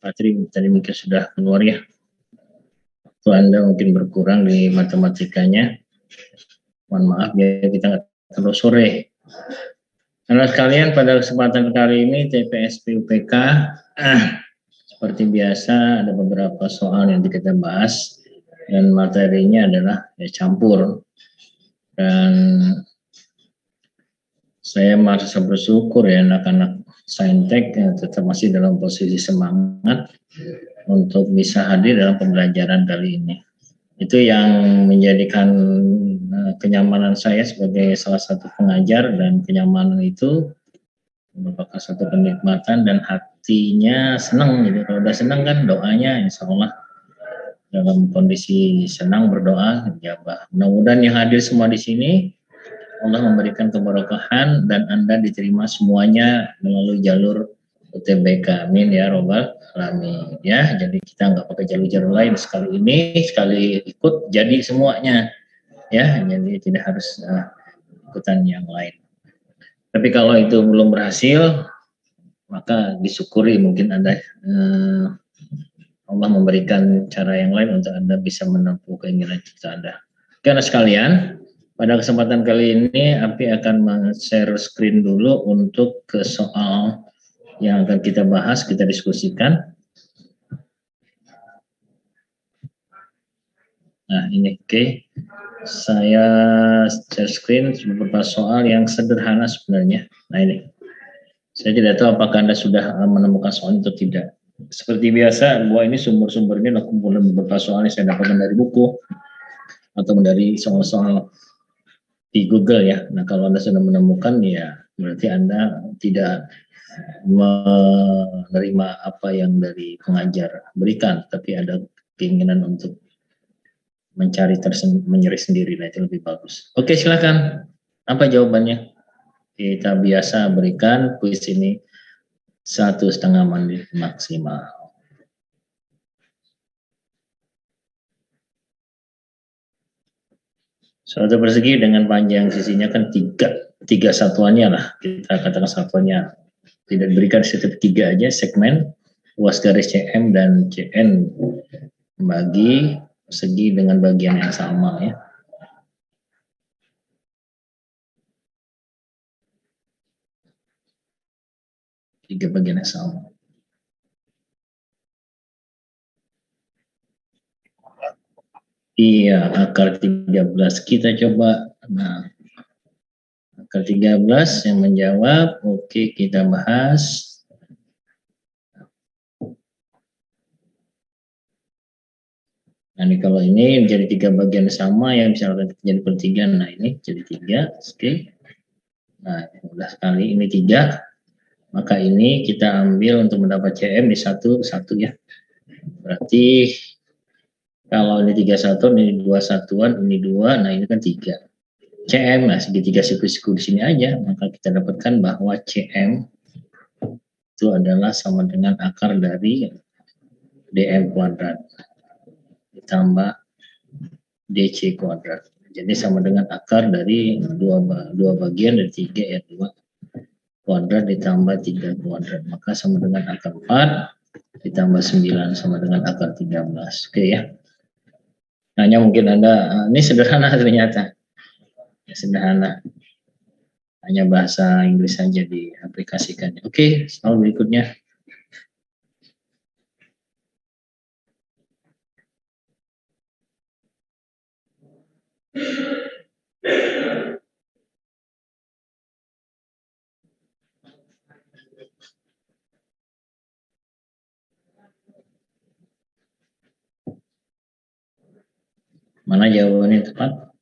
Patri tadi mungkin sudah keluar ya. Waktu Anda mungkin berkurang di matematikanya. Mohon maaf ya, kita nggak terlalu sore. Karena sekalian, pada kesempatan kali ini TPS PUPK seperti biasa ada beberapa soal yang kita bahas dan materinya adalah campur. Dan saya merasa bersyukur ya anak-anak Saintek tetap masih dalam posisi semangat untuk bisa hadir dalam pembelajaran kali ini. Itu yang menjadikan kenyamanan saya sebagai salah satu pengajar, dan kenyamanan itu merupakan satu kenikmatan dan hatinya senang gitu. Kalau udah senang kan doanya insya Allah dalam kondisi senang berdoa dijabah. Mudah-mudahan yang hadir semua di sini Allah memberikan keberkahan dan Anda diterima semuanya melalui jalur UTBK. Amin ya robbal alamin ya. Jadi kita nggak pakai jalur-jalur lain, sekali ini sekali ikut jadi semuanya ya. Jadi tidak harus ikutan yang lain. Tapi kalau itu belum berhasil, maka disyukuri mungkin Anda Allah memberikan cara yang lain untuk Anda bisa menempuh keinginan cita Anda. Karena sekalian, pada kesempatan kali ini Api akan men-share screen dulu untuk ke soal yang akan kita bahas, kita diskusikan. Nah ini oke. Saya share screen beberapa soal yang sederhana sebenarnya. Nah ini, saya tidak tahu apakah Anda sudah menemukan soal itu atau tidak. Seperti biasa, bahwa ini sumber-sumbernya adalah kumpulan beberapa soal yang saya dapatkan dari buku atau dari soal-soal di Google ya. Nah kalau Anda sudah menemukan ya berarti Anda tidak menerima apa yang dari pengajar berikan, tapi ada keinginan untuk mencari menyeri sendiri. Nah itu lebih bagus. Oke, silakan. Apa jawabannya? Kita biasa berikan kuis ini 1,5 menit maksimal. Suatu persegi dengan panjang sisinya kan tiga satuannya lah, kita katakan satuannya tidak diberikan setiap 3 aja segmen, luas garis CM dan CN bagi segi dengan bagian yang sama ya. Tiga bagian yang sama. Iya, akar 13 kita coba. Nah, akar 13 yang menjawab, oke kita bahas. Nah, ini kalau ini menjadi 3 bagian sama yang bisa jadi per 3, nah ini jadi 3, oke. Nah, mudah sekali, ini 3. Maka ini kita ambil untuk mendapat CM di 1 ya. Berarti kalau ini 3 satuan, ini 2 satuan, ini 2, nah ini kan 3. CM, nah segitiga siku-siku di sini aja, maka kita dapatkan bahwa CM itu adalah sama dengan akar dari DM kuadrat ditambah DC kuadrat. Jadi sama dengan akar dari dua bagian dari 3 ya, 2 kuadrat ditambah 3 kuadrat. Maka sama dengan akar 4 ditambah 9 sama dengan akar 13. Oke ya. Hanya mungkin Anda, ini sederhana ternyata. Ya, sederhana. Hanya bahasa Inggris saja diaplikasikannya. Oke, soal berikutnya. Mana jawabannya tepat?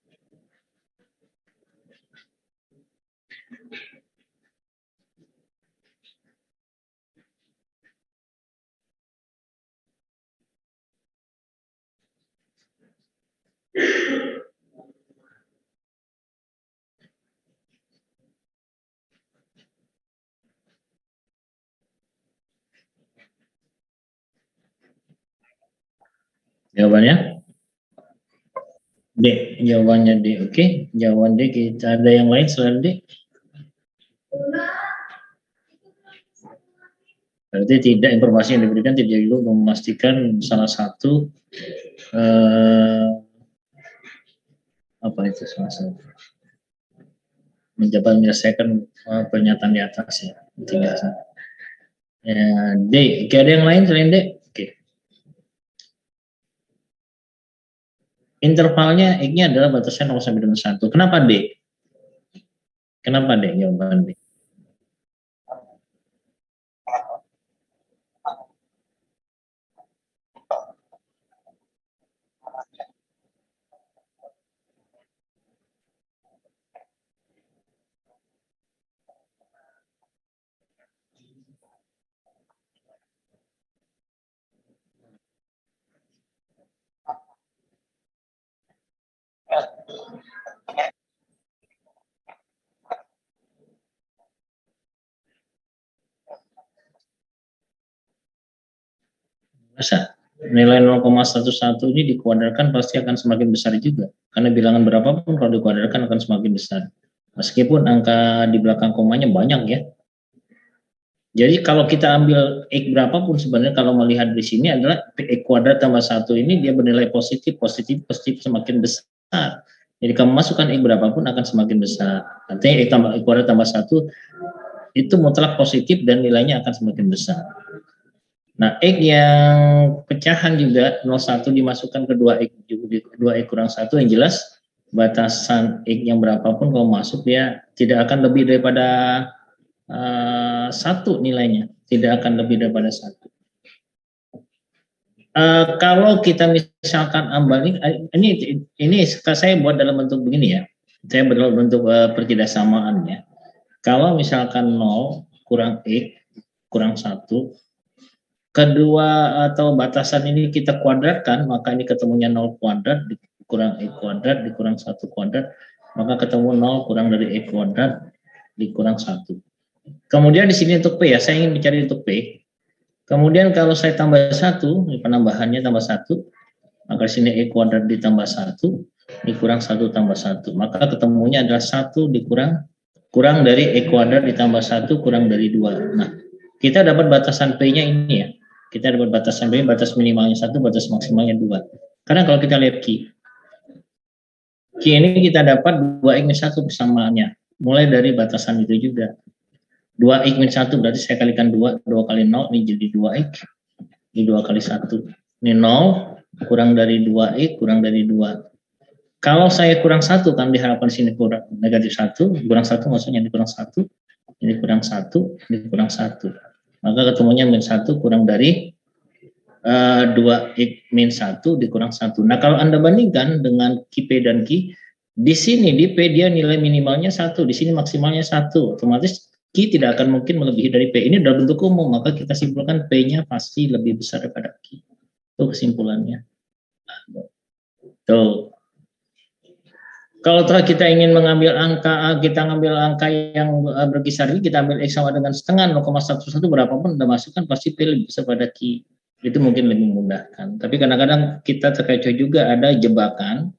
Jawabannya D. Jawabannya D. Oke, jawaban D. Kita ada yang lain selain D? Berarti tidak, informasi yang diberikan tidak perlu memastikan salah satu apa itu salah satu mencoba menyelesaikan pernyataan di atas ya. Tidak. Ya, D. Oke, ada yang lain selain D? Oke. Intervalnya X-nya adalah batasnya 0 sampai dengan 1. Kenapa D? Kenapa D? Jawaban D. Masa nilai 0,11 ini dikuadrarkan pasti akan semakin besar juga. Karena bilangan berapapun kalau dikuadrarkan akan semakin besar. Meskipun angka di belakang komanya banyak ya. Jadi kalau kita ambil X berapapun sebenarnya kalau melihat di sini adalah X kuadrat tambah 1 ini dia bernilai positif semakin besar. Jadi kamu masukkan X berapapun akan semakin besar. Artinya X kuadrat tambah 1 itu mutlak positif dan nilainya akan semakin besar. Nah, X yang pecahan juga 0,1 dimasukkan ke 2X, 2X kurang 1 yang jelas batasan X yang berapapun kalau masuk dia tidak akan lebih daripada 1 nilainya, tidak akan lebih daripada 1. Kalau kita misalkan ambal ini saya buat dalam bentuk begini ya, saya buat dalam bentuk pertidaksamaan ya. Kalau misalkan 0 kurang X kurang 1, kedua atau batasan ini kita kuadratkan, maka ini ketemunya 0 kuadrat dikurang X kuadrat dikurang 1 kuadrat, maka ketemu 0 kurang dari X kuadrat dikurang 1. Kemudian di sini untuk P ya, saya ingin mencari untuk P. Kemudian kalau saya tambah 1, penambahannya tambah 1, maka di sini X kuadrat ditambah 1 dikurang 1 tambah 1. Maka ketemunya adalah 1 kurang dari X kuadrat ditambah 1 kurang dari 2. Nah, kita dapat batasan P-nya ini ya. Kita dapat batasan P, batas minimalnya 1, batas maksimalnya 2. Karena kalau kita lihat Q ini kita dapat 2x-1 persamaannya. Mulai dari batasan itu juga. 2x-1 berarti saya kalikan 2 kali 0, ini jadi 2x. Ini 2 kali 1. Ini 0, kurang dari 2x, kurang dari 2. Kalau saya kurang 1, kan diharapkan di sini kurang negatif 1, kurang 1 maksudnya ini kurang 1, ini kurang 1, ini kurang 1. Maka ketemunya min 1 kurang dari 2x min 1 dikurang 1. Nah, kalau Anda bandingkan dengan Q P dan Q, di sini di P dia nilai minimalnya 1, di sini maksimalnya 1. Otomatis Q tidak akan mungkin melebihi dari P. Ini dalam bentuk umum, maka kita simpulkan P-nya pasti lebih besar daripada Q. Itu kesimpulannya. Tuh. Kalau kita ingin mengambil angka, kita ngambil angka yang berkisar ini, kita ambil X sama dengan setengah 0,11 berapapun Anda masukkan pasti P lebih besar pada Q. Itu mungkin lebih memudahkan. Tapi kadang-kadang kita terkecoh juga ada jebakan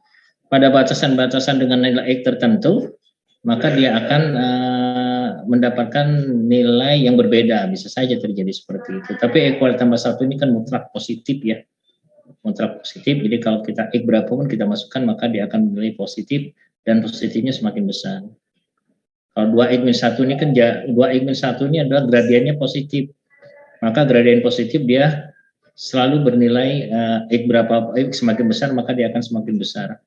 pada batasan-batasan dengan nilai X tertentu, maka dia akan mendapatkan nilai yang berbeda. Bisa saja terjadi seperti itu. Tapi X kuadrat tambah 1 ini kan mutlak positif ya. Mutlak positif, jadi kalau kita X berapapun kita masukkan maka dia akan menilai positif dan positifnya semakin besar. Kalau 2x-1 ini kan 2x-1 ini adalah gradiennya positif, maka gradien positif dia selalu bernilai X berapa X semakin besar maka dia akan semakin besar.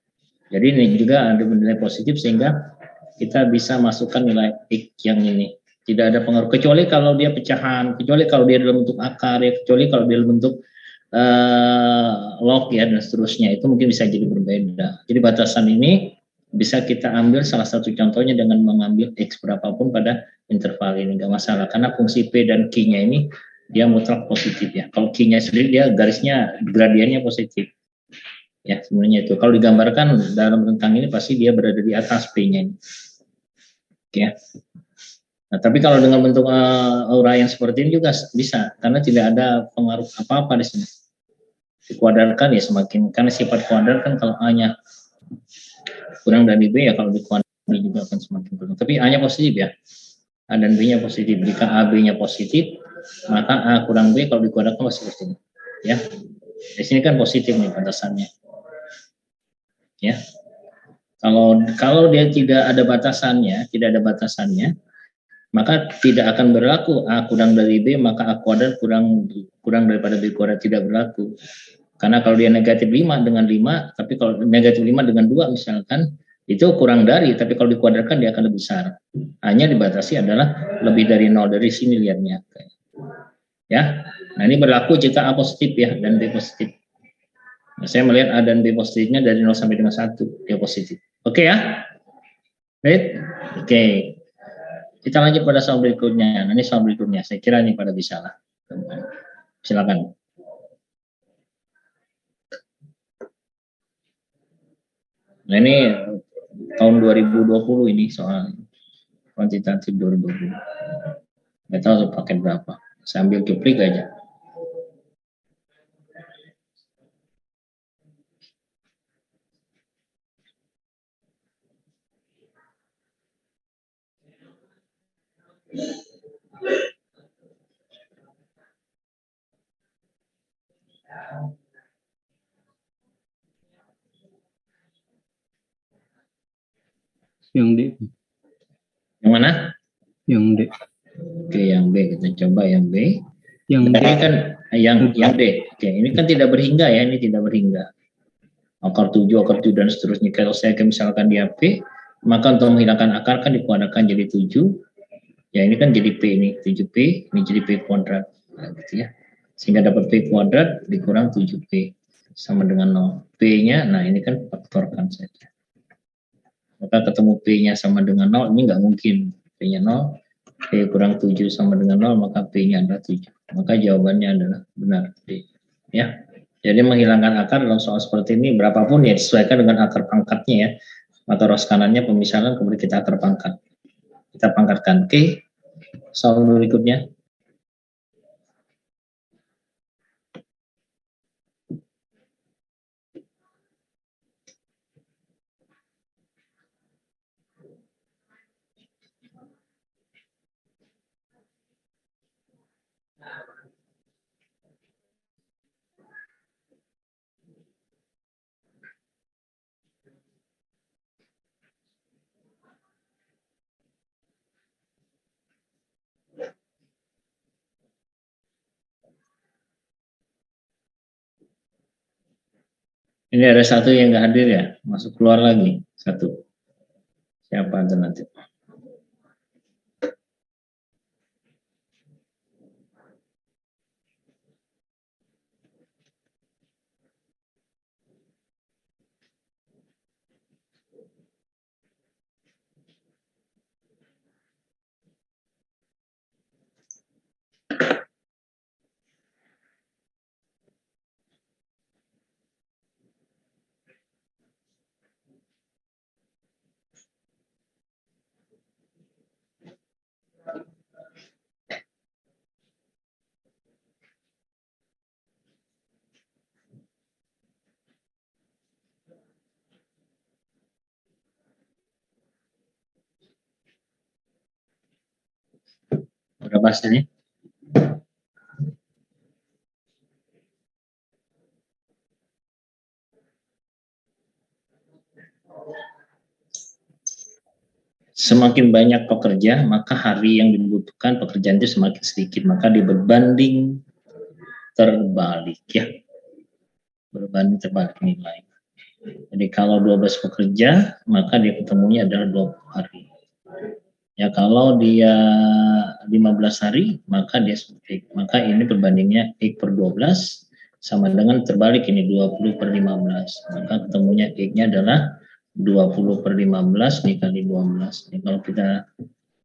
Jadi ini juga ada nilai positif sehingga kita bisa masukkan nilai X yang ini. Tidak ada pengaruh kecuali kalau dia pecahan, kecuali kalau dia dalam bentuk akar ya, kecuali kalau dia dalam bentuk log ya dan seterusnya, itu mungkin bisa jadi berbeda. Jadi batasan ini bisa kita ambil salah satu contohnya dengan mengambil X berapapun pada interval ini, nggak masalah karena fungsi P dan Q-nya ini dia mutlak positif ya. Kalau Q-nya sendiri dia garisnya gradiennya positif ya, sebenarnya itu kalau digambarkan dalam rentang ini pasti dia berada di atas P-nya ini. Oke ya. Nah, tapi kalau dengan bentuk uraian seperti ini juga bisa karena tidak ada pengaruh apa-apa di sini. Dikuadrarkan ya semakin, karena sifat kuadrat kan kalau A-nya kurang dari B ya kalau dikuadrarkan juga akan semakin kurang. Tapi A-nya positif ya, A dan B-nya positif. Jika A, B-nya positif maka A kurang B kalau dikuadratkan masih seperti ini. Ya, di sini kan positif nih batasannya. Ya, kalau dia tidak ada batasannya, maka tidak akan berlaku A kurang dari B, maka A kuadrat kurang daripada B kuadrat, tidak berlaku. Karena kalau dia negatif 5 dengan 5, tapi kalau negatif 5 dengan 2 misalkan, itu kurang dari, tapi kalau dikuadratkan dia akan lebih besar. Hanya dibatasi adalah lebih dari 0, dari sini lihatnya. Ya, nah ini berlaku jika A positif ya, dan B positif. Nah, saya melihat A dan B positifnya dari 0 sampai dengan 1, dia positif. Oke ya? Right? Oke. Kita lanjut pada soal berikutnya. Nah, ini soal berikutnya. Saya kira ini pada bisa lah. Silakan. Nah, ini tahun 2020 ini soal kuantitatif 2020. Nggak tahu paket berapa. Saya ambil cuplik aja. Yang D. Yang mana? Yang D. Oke, yang B. Kita coba yang B. Yang D kan yang D. Oke, ini kan tidak berhingga ya, ini tidak berhingga. Akar 7, dan seterusnya. Kalau saya misalkan dia P, maka untuk menghilangkan akar kan dikuadratkan jadi 7. Ya, ini kan jadi P, ini 7P, ini jadi P kuadrat. Nah, gitu ya. Sehingga dapat P kuadrat dikurang 7P sama dengan 0. P-nya, nah ini kan faktorkan saja. Maka ketemu P-nya sama dengan 0, ini nggak mungkin. P-nya 0, P kurang 7 sama dengan 0, maka P-nya adalah 7. Maka jawabannya adalah benar. D. Ya. Jadi menghilangkan akar dalam soal seperti ini, berapapun ya disesuaikan dengan akar pangkatnya ya. Maka ros kanannya pemisahan, kemudian kita akar pangkat. Kita pangkatkan. Oke. Soal berikutnya. Ini ada satu yang nggak hadir ya, masuk keluar lagi satu. Siapa alternatif? Berapa hasilnya? Semakin banyak pekerja, maka hari yang dibutuhkan pekerjaan itu semakin sedikit. Maka dia berbanding terbalik ya. Berbanding terbalik nilai. Jadi kalau 12 pekerja, maka dia ketemunya adalah 20 hari. Ya kalau dia 15 hari, maka dia seperti. Maka ini perbandingnya X per 12 sama dengan terbalik ini 20 per 15. Maka ketemunya X-nya adalah 20 per 15 dikali 12. Ini kalau kita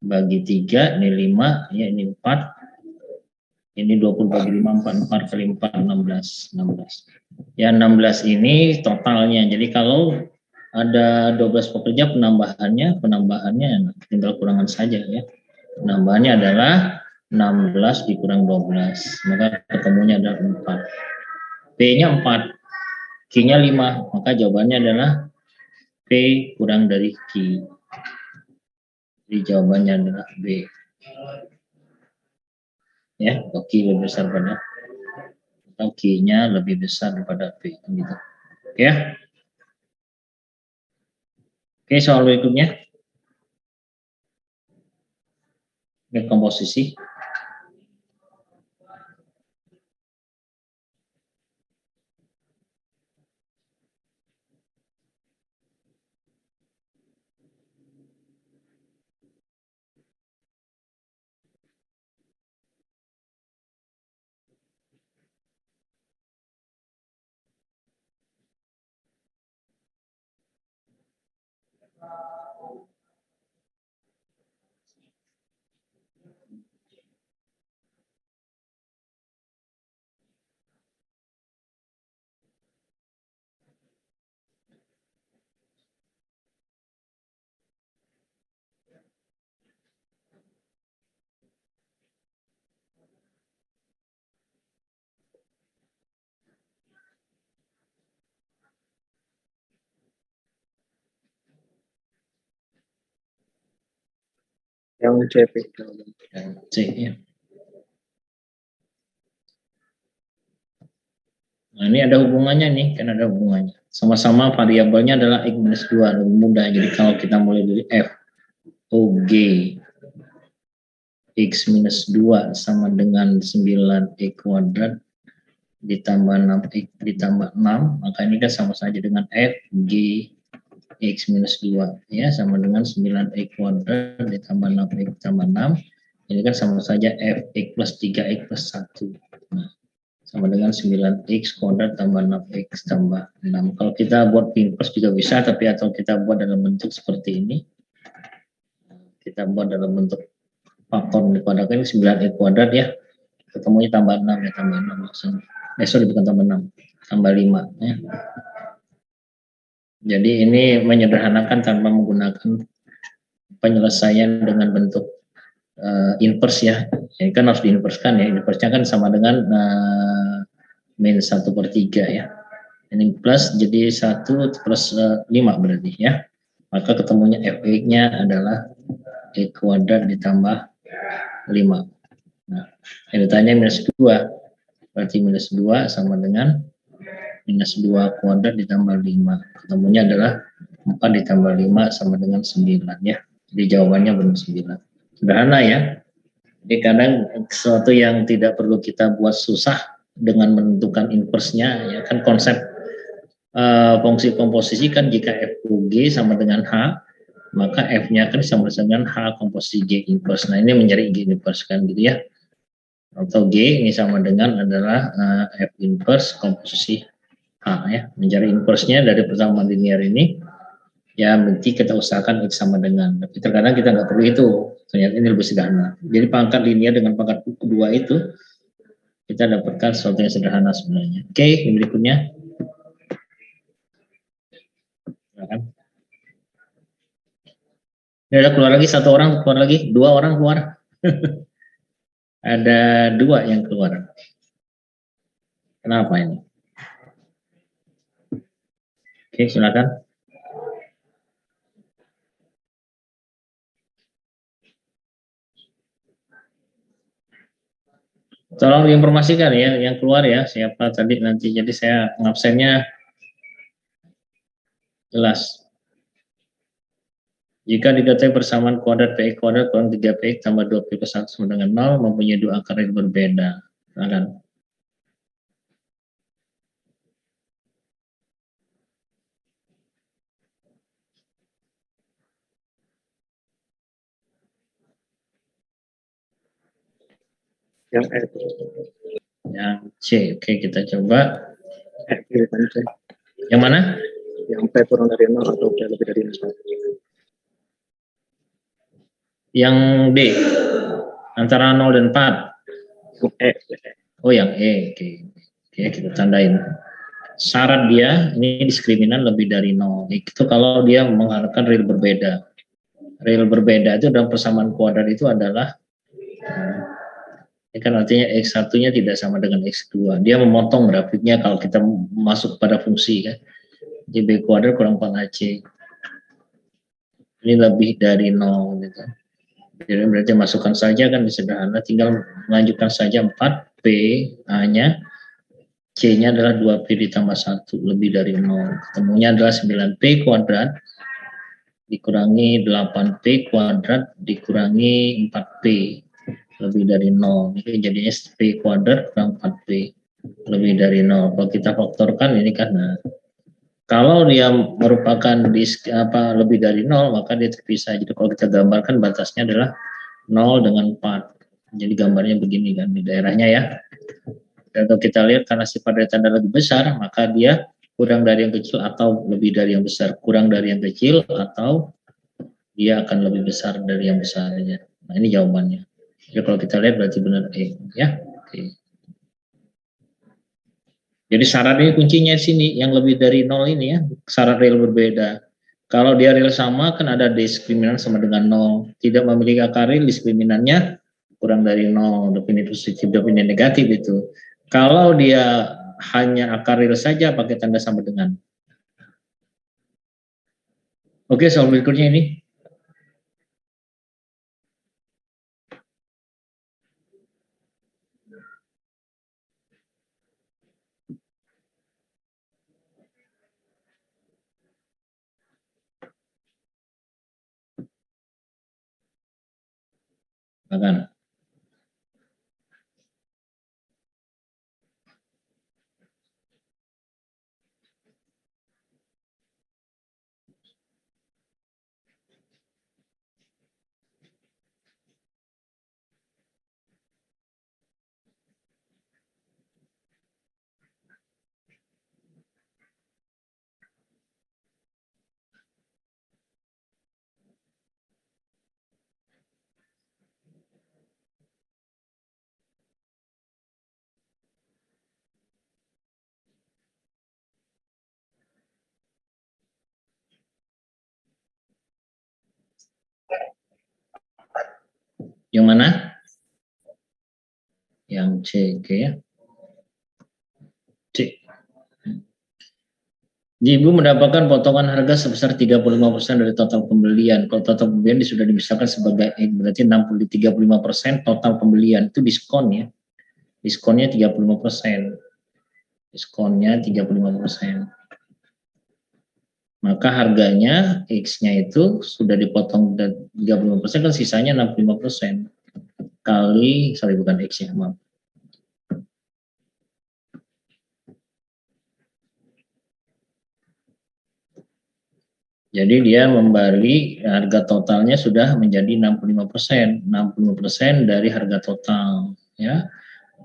bagi 3, ini 5, ya ini 4. Ini 20 bagi 5, 4 kali 4, 16. Ya 16 ini totalnya. Jadi kalau ada 12 pekerja, penambahannya tinggal kurangan saja ya. Penambahannya adalah 16 dikurang 12. Maka ketemunya adalah 4. P-nya 4. Q-nya 5. Maka jawabannya adalah P kurang dari Q. Jadi jawabannya adalah B. ya, atau Q lebih besar pada, atau Q-nya lebih besar daripada P gitu. Oke ya. Oke, soal berikutnya. Ini komposisi. Yang C. C ya. Nah, ini ada hubungannya nih, kan ada hubungannya. Sama-sama variabelnya adalah X-2, lebih mudah. Jadi kalau kita mulai dari F, O, G, X-2 sama dengan 9X kuadrat ditambah 6X ditambah 6, maka ini kan sama saja dengan F, G, X-2, ya, sama dengan 9X kuadrat ditambah 6X ditambah 6. Ini kan sama saja Fx plus 3X plus 1. Nah, sama dengan 9X kuadrat tambah 6X tambah 6. Kalau kita buat inverse juga bisa, tapi atau kita buat dalam bentuk seperti ini. Kita buat dalam bentuk faktor dikuadratkan 9X kuadrat ya. Ketemunya tambah 6 ya, tambah 6 maksudnya. Sorry, bukan tambah 6, tambah 5 ya. Jadi ini menyederhanakan tanpa menggunakan penyelesaian dengan bentuk inverse ya. Ini kan harus diinverskan ya. Inverse-nya kan sama dengan min 1/3 ya. Ini plus jadi 1 plus 5 berarti ya. Maka ketemunya Fx-nya adalah X kuadrat ditambah 5. Nah, yang ditanya minus 2. Berarti minus 2 sama dengan minus 2 kuadrat ditambah 5. Ketemunya adalah 4 ditambah 5 sama dengan 9 ya. Jadi jawabannya benar 9. Sederhana ya. Jadi kadang sesuatu yang tidak perlu kita buat susah dengan menentukan inverse-nya ya kan, konsep fungsi komposisi kan jika F G sama dengan H, maka F-nya kan sama dengan H komposisi G inverse. Nah, ini mencari G inverse kan gitu ya. Atau G ini sama dengan adalah F inverse komposisi H ya. Mencari inverse-nya dari persamaan linear ini ya nanti kita usahakan X sama dengan, tapi terkadang kita nggak perlu itu, ternyata ini lebih sederhana. Jadi pangkat linear dengan pangkat kedua itu kita dapatkan sesuatu yang sederhana sebenarnya. Oke, yang berikutnya. Ini ada keluar lagi, satu orang keluar lagi, 2 orang keluar. Ada 2 yang keluar. Kenapa ini? Oke, silakan. Tolong diinformasikan ya, yang keluar ya, siapa tadi nanti. Jadi saya ngabsennya jelas. Jika diketahui persamaan kuadrat Px kuadrat kurang 3Px tambah 2P plus 1 sama dengan 0 mempunyai 2 akar yang berbeda. Silakan. Yang E. Yang C, oke kita coba. Pilihan C. Yang mana? Yang P kurang dari 0 atau P lebih dari 1. Yang D, antara 0 dan 4. Yang E. Oh, yang E, oke. Oke, kita tandain. Syarat dia, ini diskriminan lebih dari 0. Itu kalau dia mengharapkan real berbeda. Real berbeda itu dalam persamaan kuadrat itu adalah ini kan artinya X1-nya tidak sama dengan X2. Dia memotong grafiknya kalau kita masuk pada fungsi kan. JB kuadrat kurang 4AC. Ini lebih dari 0 gitu. Jadi berarti masukkan saja kan sederhana, tinggal melanjutkan saja 4P A-nya, C-nya adalah 2P ditambah 1 lebih dari 0. Ketemunya adalah 9P kuadrat dikurangi 8P kuadrat dikurangi 4P lebih dari 0. Ini jadinya P kuadrat kurang 4P lebih dari 0. Kalau kita faktorkan ini karena kalau dia merupakan lebih dari 0, maka dia terpisah. Jadi kalau kita gambarkan batasnya adalah 0 dengan 4. Jadi gambarnya begini kan di daerahnya ya. Dan kalau kita lihat karena sifat dari tanda lebih besar, maka dia kurang dari yang kecil atau lebih dari yang besar. Kurang dari yang kecil atau dia akan lebih besar dari yang besarnya. Nah ini jawabannya. Jadi kalau kita lihat berarti benar E ya. Oke. Jadi syarat ini kuncinya di sini, yang lebih dari 0 ini ya, syarat real berbeda. Kalau dia real sama, kan ada diskriminan sama dengan 0. Tidak memiliki akar real, diskriminannya kurang dari 0, definisi positif, definisi negatif itu. Kalau dia hanya akar real saja, pakai tanda sama dengan. Oke, soal berikutnya ini. Silakan. Yang mana? Yang C, oke ya. C. Ibu mendapatkan potongan harga sebesar 35% dari total pembelian. Kalau total pembelian sudah dimisalkan sebagai berarti 35% total pembelian itu diskon ya. Diskonnya 35%. Diskonnya 35%. Maka harganya X-nya itu sudah dipotong 35% kan sisanya 65%. Kali, bukan X-nya, maaf. Jadi dia memberi harga totalnya sudah menjadi 65%, 65% dari harga total, ya.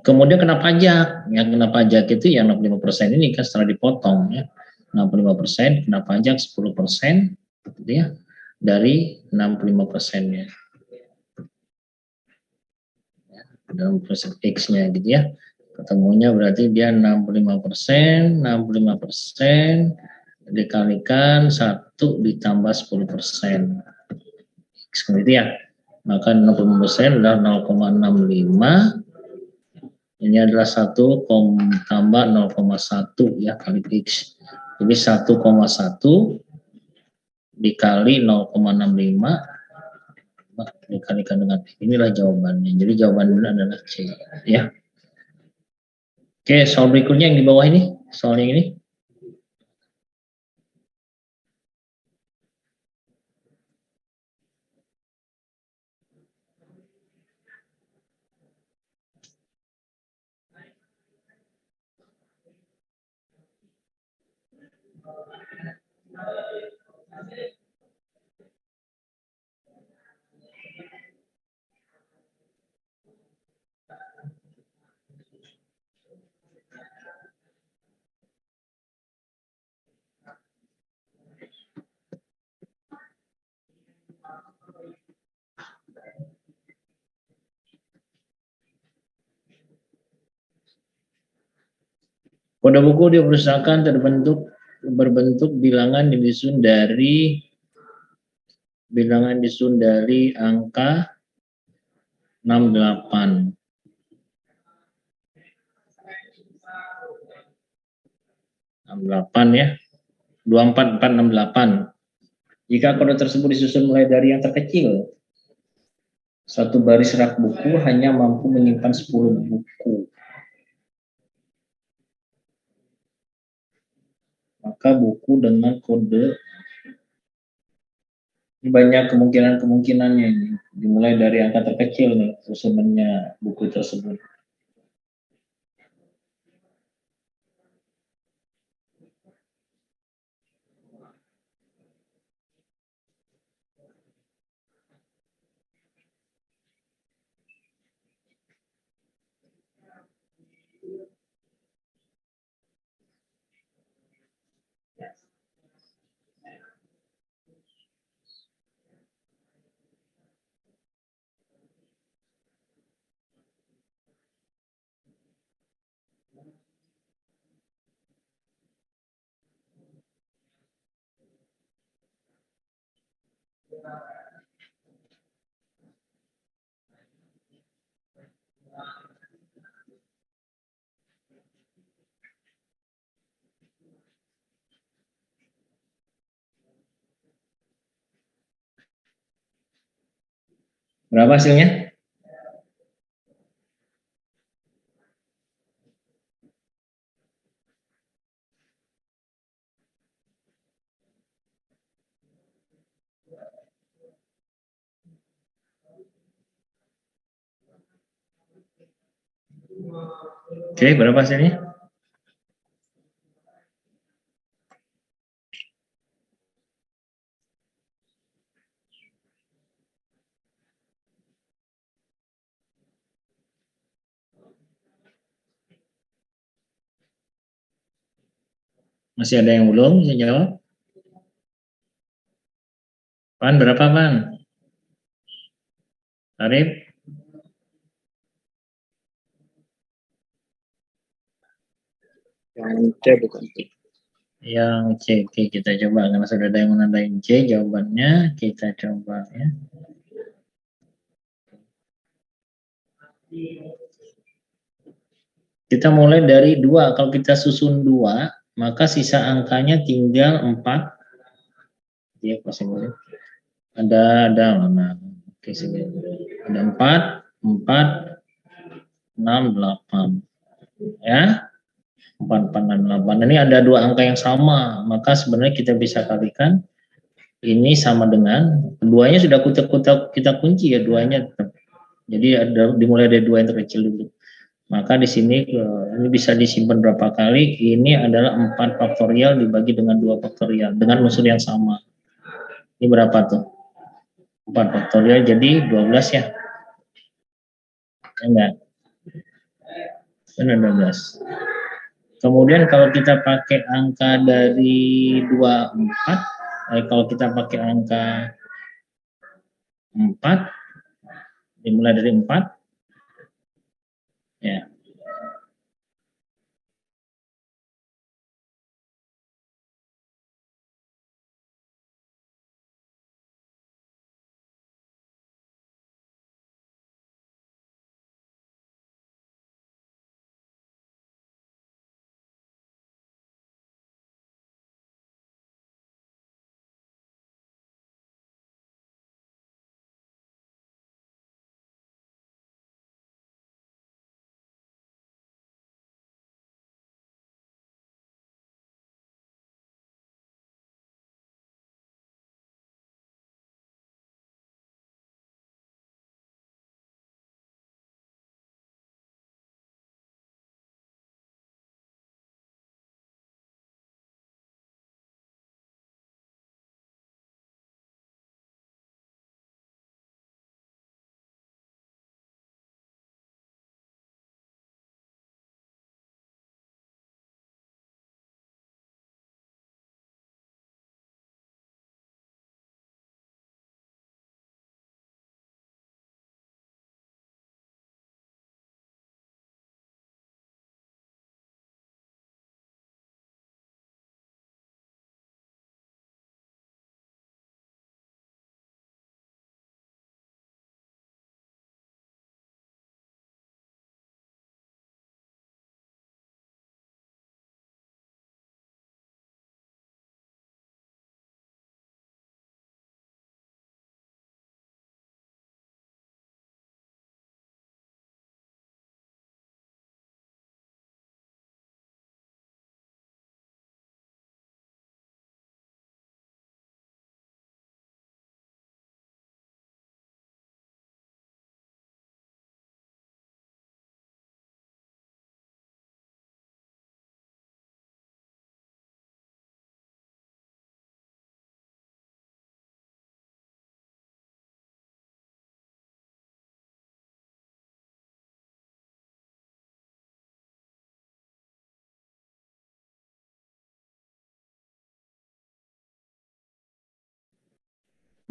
Kemudian kena pajak, yang kena pajak itu yang 65% ini kan setelah dipotong, ya. 65% kena pajak 10%, gitu ya, dari 65%-nya. Dalam persen X-nya gitu ya. Ketemunya berarti dia 65%, 65%, dikalikan 1 ditambah 10%. Seperti itu ya. Maka 60% adalah 0,65. Ini adalah 1 tambah 0,1 ya kali X. Jadi 1,1 dikali 0,65 dikalikan dengan inilah jawabannya. Jadi jawaban benar adalah C ya. Oke, soal berikutnya yang di bawah ini, soal yang ini. Pada buku di perpustakaan berbentuk bilangan disusun dari angka 68. 68 ya. 24468. Jika kode tersebut disusun mulai dari yang terkecil Satu baris rak buku hanya mampu menyimpan 10 buku. Maka buku dengan kode, ini banyak kemungkinan-kemungkinannya ini. Dimulai dari angka terkecil nih, susunannya buku tersebut. Berapa hasilnya? Oke, berapa hasilnya? Masih ada yang belum bisa jawab? Pan, berapa Pan? Arif? Yang C bukan C. Yang C. Oke, kita coba. Karena sudah ada yang menandain C, jawabannya kita coba ya. Kita mulai dari 2. Kalau kita susun 2, maka sisa angkanya tinggal 4. Ya, posisi. Ada mana? Oke, sini. Ada 4, 6, 8. Ya. 4, 4, dan 8. Ini ada 2 angka yang sama, maka sebenarnya kita bisa kalikan ini sama dengan keduanya sudah kita kunci ya, duanya tetap. Jadi ada dimulai dari 2 yang terkecil dulu. Maka di sini ini bisa disimpan berapa kali? Ini adalah 4 faktorial dibagi dengan 2 faktorial dengan unsur yang sama. Ini berapa tuh? 4 faktorial jadi 12 ya. Enggak. Benar 12. Kemudian kalau kita pakai angka dari 24, kalau kita pakai angka 4, dimulai dari 4, ya.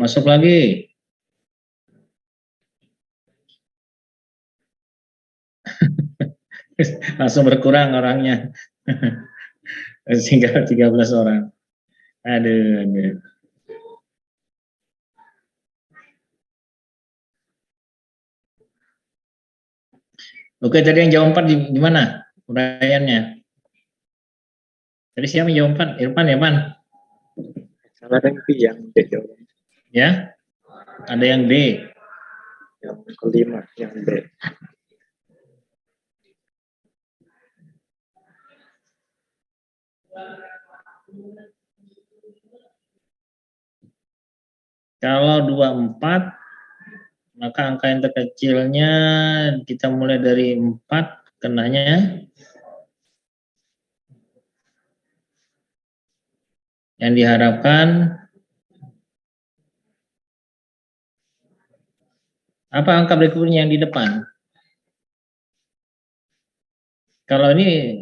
Masuk lagi. Langsung berkurang orangnya. Tinggal 13 orang. Aduh. Oke, tadi yang jawab 4 di mana uraiannya? Tadi siapa yang jawab 4? Irfan ya, Pan? Salah yang B, yang D jawabannya. Ya? Ada yang D. Yang kelima, yang B. Kalau 24, maka angka yang terkecilnya kita mulai dari 4, kenanya yang diharapkan apa angka berikutnya yang di depan? Kalau ini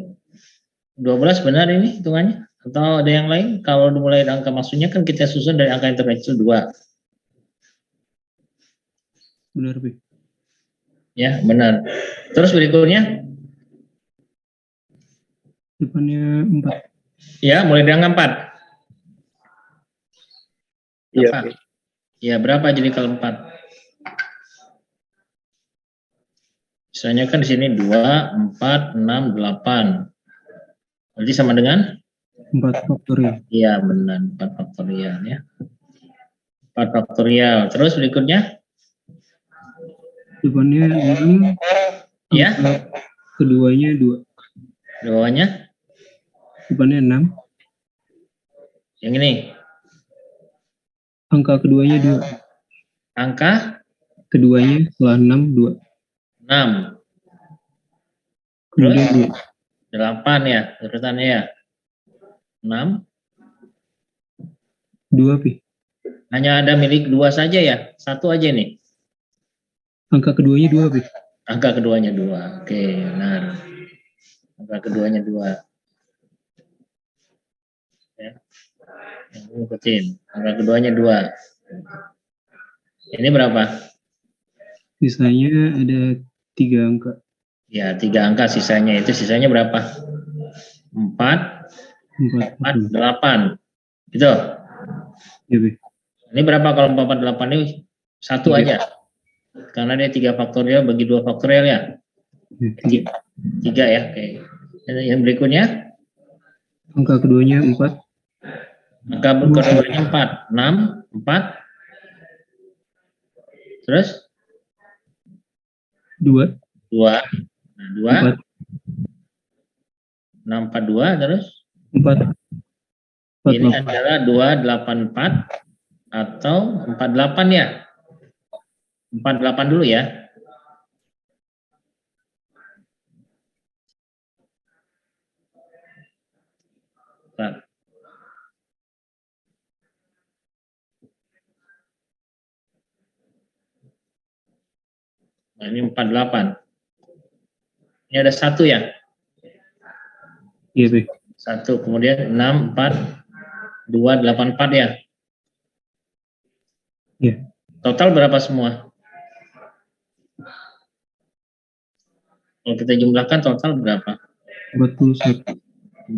12 benar ini hitungannya? Atau ada yang lain? Kalau dimulai dari angka maksudnya kan kita susun dari angka yang terkecil 2. Benar, Pi. Ya, benar. Terus berikutnya? Depannya 4. Ya, mulai dari angka 4. Iya, Apa? B. Ya, berapa jadi kalau 4? Misalnya kan di sini 2, 4, 6, 8. Berarti sama dengan? 4 faktorial. Iya, benar. 4 faktorial ya. 4 faktorial. Terus berikutnya? Depannya 6. Ya. Keduanya 2. Bawahnya? Depannya 6. Yang ini? Angka keduanya 2. Angka? Keduanya setelah 6, 2. 6. Kemudian 8 ya, urutannya ya. 6. 2, Pi. Hanya ada milik 2 saja ya? 1 aja nih. Angka keduanya 2, Pi. Angka keduanya 2. Oke, benar. Angka keduanya 2. Ya. Yang ngikutin. Angka keduanya 2. Ini berapa? Sisanya ada 3 angka. Ya, 3 angka sisanya. Itu sisanya berapa? 4, 8. Gitu. Ya, Pi. Ini berapa kalau 4, 8 ini? 1 aja. Karena dia 3 faktorial bagi 2 faktorial ya. 3 ya. Oke. Yang berikutnya? Angka keduanya 4. Angka keduanya 4. 6, 4. Terus? 2. 2. Nah, 2. 4. 6, 4, 2. Terus? 4. Ini adalah 284 atau 48 ya? 48 dulu ya. Bentar. Nah, ini 48. Ini ada 1 ya? Iya, Pi. 1, kemudian 6, 4, 2, 8, 4 ya? Iya. Total berapa semua? Kalau kita jumlahkan total berapa? 41.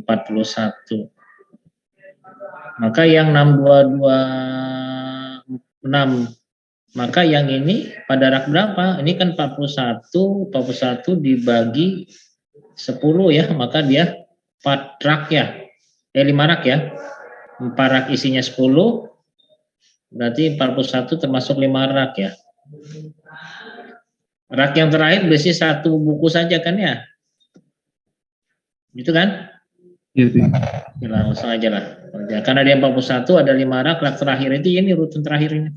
41. Maka yang 6226, maka yang ini pada rak berapa? Ini kan 41 dibagi 10 ya, maka dia 4 rak ya. 5 rak ya. 4 rak isinya 10, berarti 41 termasuk 5 rak ya. Rak yang terakhir berisi 1 buku saja kan ya? Gitu kan? Iya, Pi. Ya, langsung aja lah. Karena dia 41 ada 5 rak, rak terakhir itu ini urutan terakhirnya.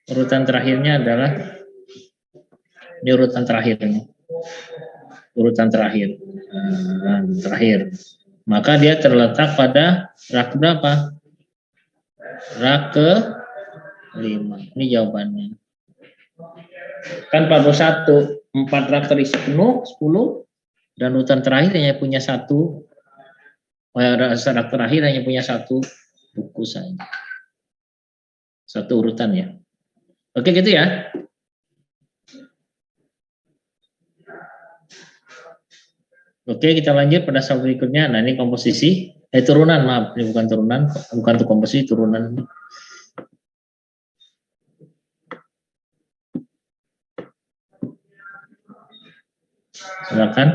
Urutan terakhirnya adalah ini urutan terakhirnya. Urutan terakhir. Terakhir. Maka dia terletak pada rak berapa? Rak ke-5. Ini jawabannya. Kan 41, 4 rak terisi penuh, 10, dan urutan terakhir hanya punya 1. Rak terakhir hanya punya 1 buku saja. Satu urutan ya. Oke gitu ya. Oke, kita lanjut pada slide berikutnya. Nah, ini komposisi. Turunan, maaf. Ini bukan turunan. Bukan untuk komposisi, turunan. Silakan.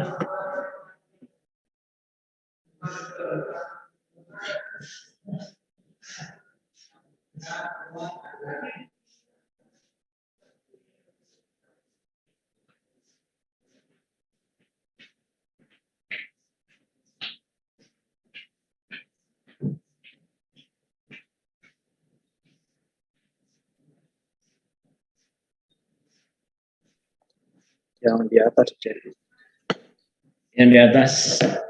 Yang di atas C. Yang di atas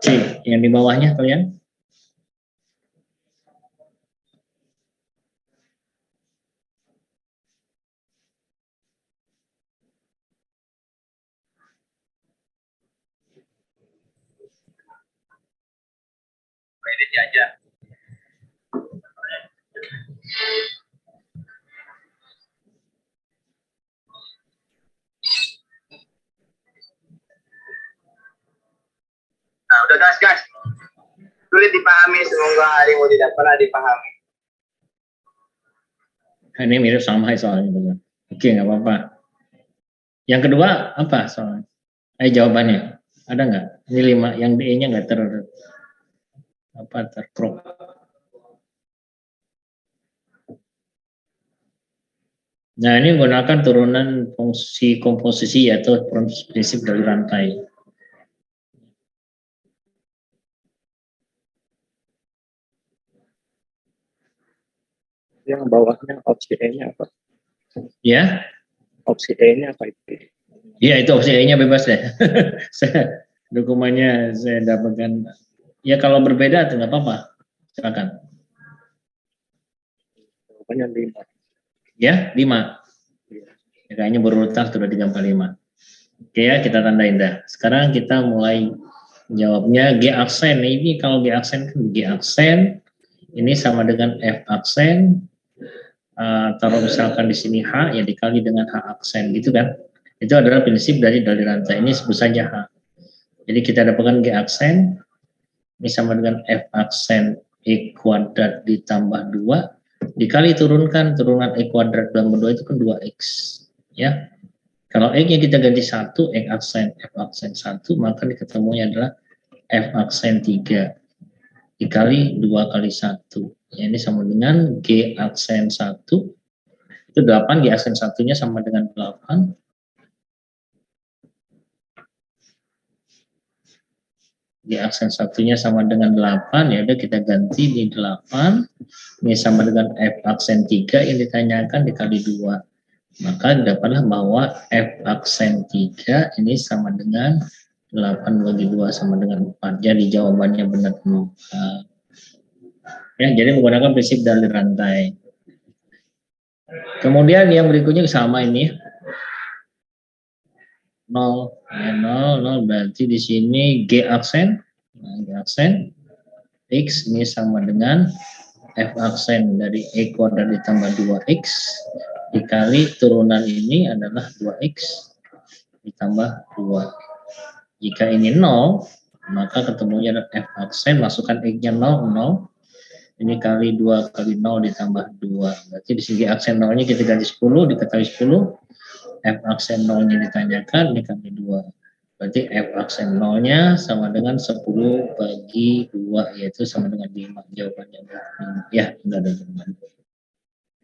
C. Yang di bawahnya kalian? Ini aja. Nah, udah gas. Sulit dipahami, semoga hari ini tidak pernah dipahami. Ini mirip sama soalnya. Oke, nggak apa-apa. Yang kedua apa soalnya? Jawabannya ada nggak? Ini 5, yang D-nya nggak tercrop. Nah, ini menggunakan turunan fungsi komposisi yaitu prinsip dari rantai. Yang bawahnya opsi E-nya apa? Ya? Opsi E-nya apa itu? Ya, itu opsi E-nya bebas deh. Dokumennya saya dapatkan. Ya, kalau berbeda nggak apa-apa. Silakan. Jawabannya 5. Ya, 5. Ya, kayaknya berurutan sudah 3 sampai 5. Oke ya, kita tandain dah. Sekarang kita mulai jawabnya G aksen. Ini kalau G aksen kan G aksen. Ini sama dengan F aksen. Taruh misalkan di sini H ya dikali dengan H aksen gitu kan. Itu adalah prinsip dari rantai. Ini sebut saja H. Jadi kita dapatkan G aksen. Ini sama dengan F aksen E kuadrat ditambah 2. Dikali turunan E kuadrat tambah 2 itu kan 2X. Ya. Kalau X-nya kita ganti 1, X aksen F aksen 1, maka ketemunya adalah F aksen 3 dikali 2 kali 1. Ya, ini sama dengan G aksen 1, itu 8, G aksen 1-nya sama dengan 8. G aksen 1-nya sama dengan 8, ya udah kita ganti di 8. Ini sama dengan F aksen 3 yang ditanyakan dikali 2. Maka dapatlah bahwa F aksen 3 ini sama dengan 8 bagi 2 sama dengan 4. Jadi jawabannya benar 4. Ya, jadi menggunakan prinsip dari rantai. Kemudian yang berikutnya sama ini. 0, ya, 0 berarti di sini G aksen. Nah, G aksen X ini sama dengan F aksen dari E kuadrat ditambah 2X dikali turunan ini adalah 2X ditambah 2. Jika ini 0, maka ketemunya adalah F aksen, masukkan X-nya 0, 0. Ini kali 2 kali 0 ditambah 2. Berarti di sini aksen 0-nya kita ganti 10, diketahui 10. F aksen 0-nya ditanyakan, ini kali 2. Berarti F aksen 0-nya sama dengan 10 bagi 2, yaitu sama dengan 5. Jawabannya adalah 5. Ya, sudah ada jawaban.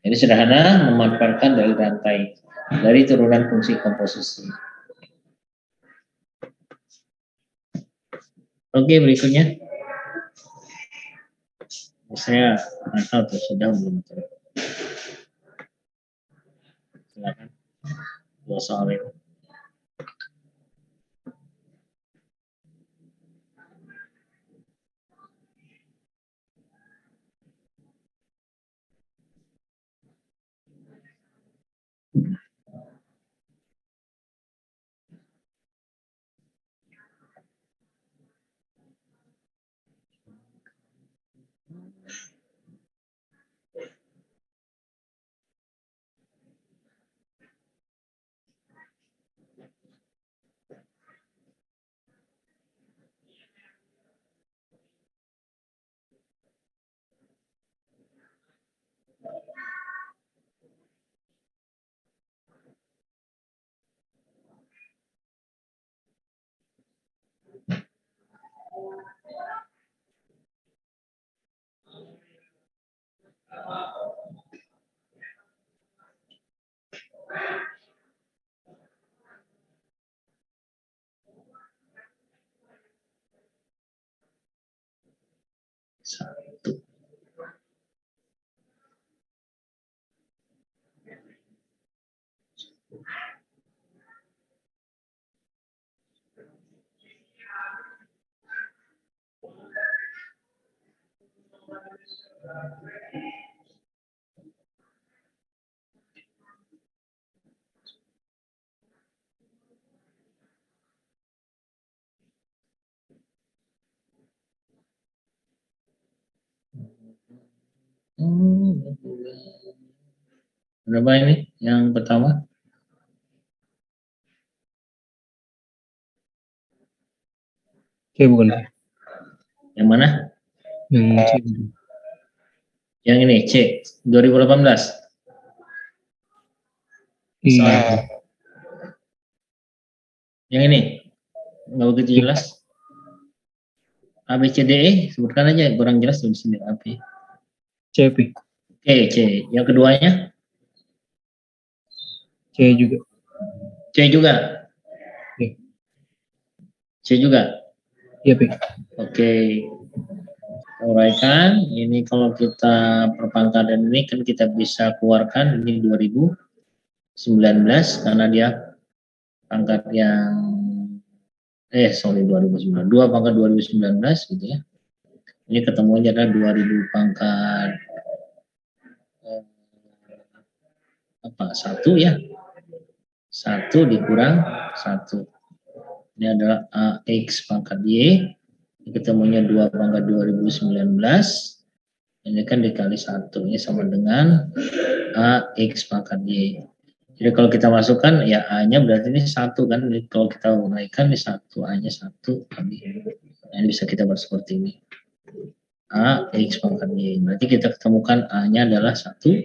Jadi sederhana memanfaatkan dari rantai, dari turunan fungsi komposisi. Oke, berikutnya. Saya nggak tahu tuh sudah belum. Silakan. Dua soal itu. 1. Berapa ini yang pertama? C bukan? Yang mana? Yang C. Yang ini C 2018. Iya. Yang ini nggak begitu jelas. A B C D E sebutkan aja, kurang jelas di sini apa. C, Pi. Oke, C. Yang keduanya? C juga. C juga. Iya. C juga. Iya, Pi. Oke. Uraikan. Ini kalau kita perpangkatan ini kan kita bisa keluarkan ini 2019 karena dia pangkat yang 2019. 2 pangkat 2019 gitu ya. Ini ketemunya adalah 2000 pangkat 1 ya. 1 dikurang 1. Ini adalah AX pangkat Y. Ini ketemunya 2 pangkat 2019. Ini kan dikali 1. Ini sama dengan AX pangkat Y. Jadi kalau kita masukkan, ya A-nya berarti ini 1 kan. Jadi kalau kita uraikan, ini 1. A-nya 1. Nah, ini bisa kita buat seperti ini. AX pangkat Y. Berarti kita ketemukan A-nya adalah 1.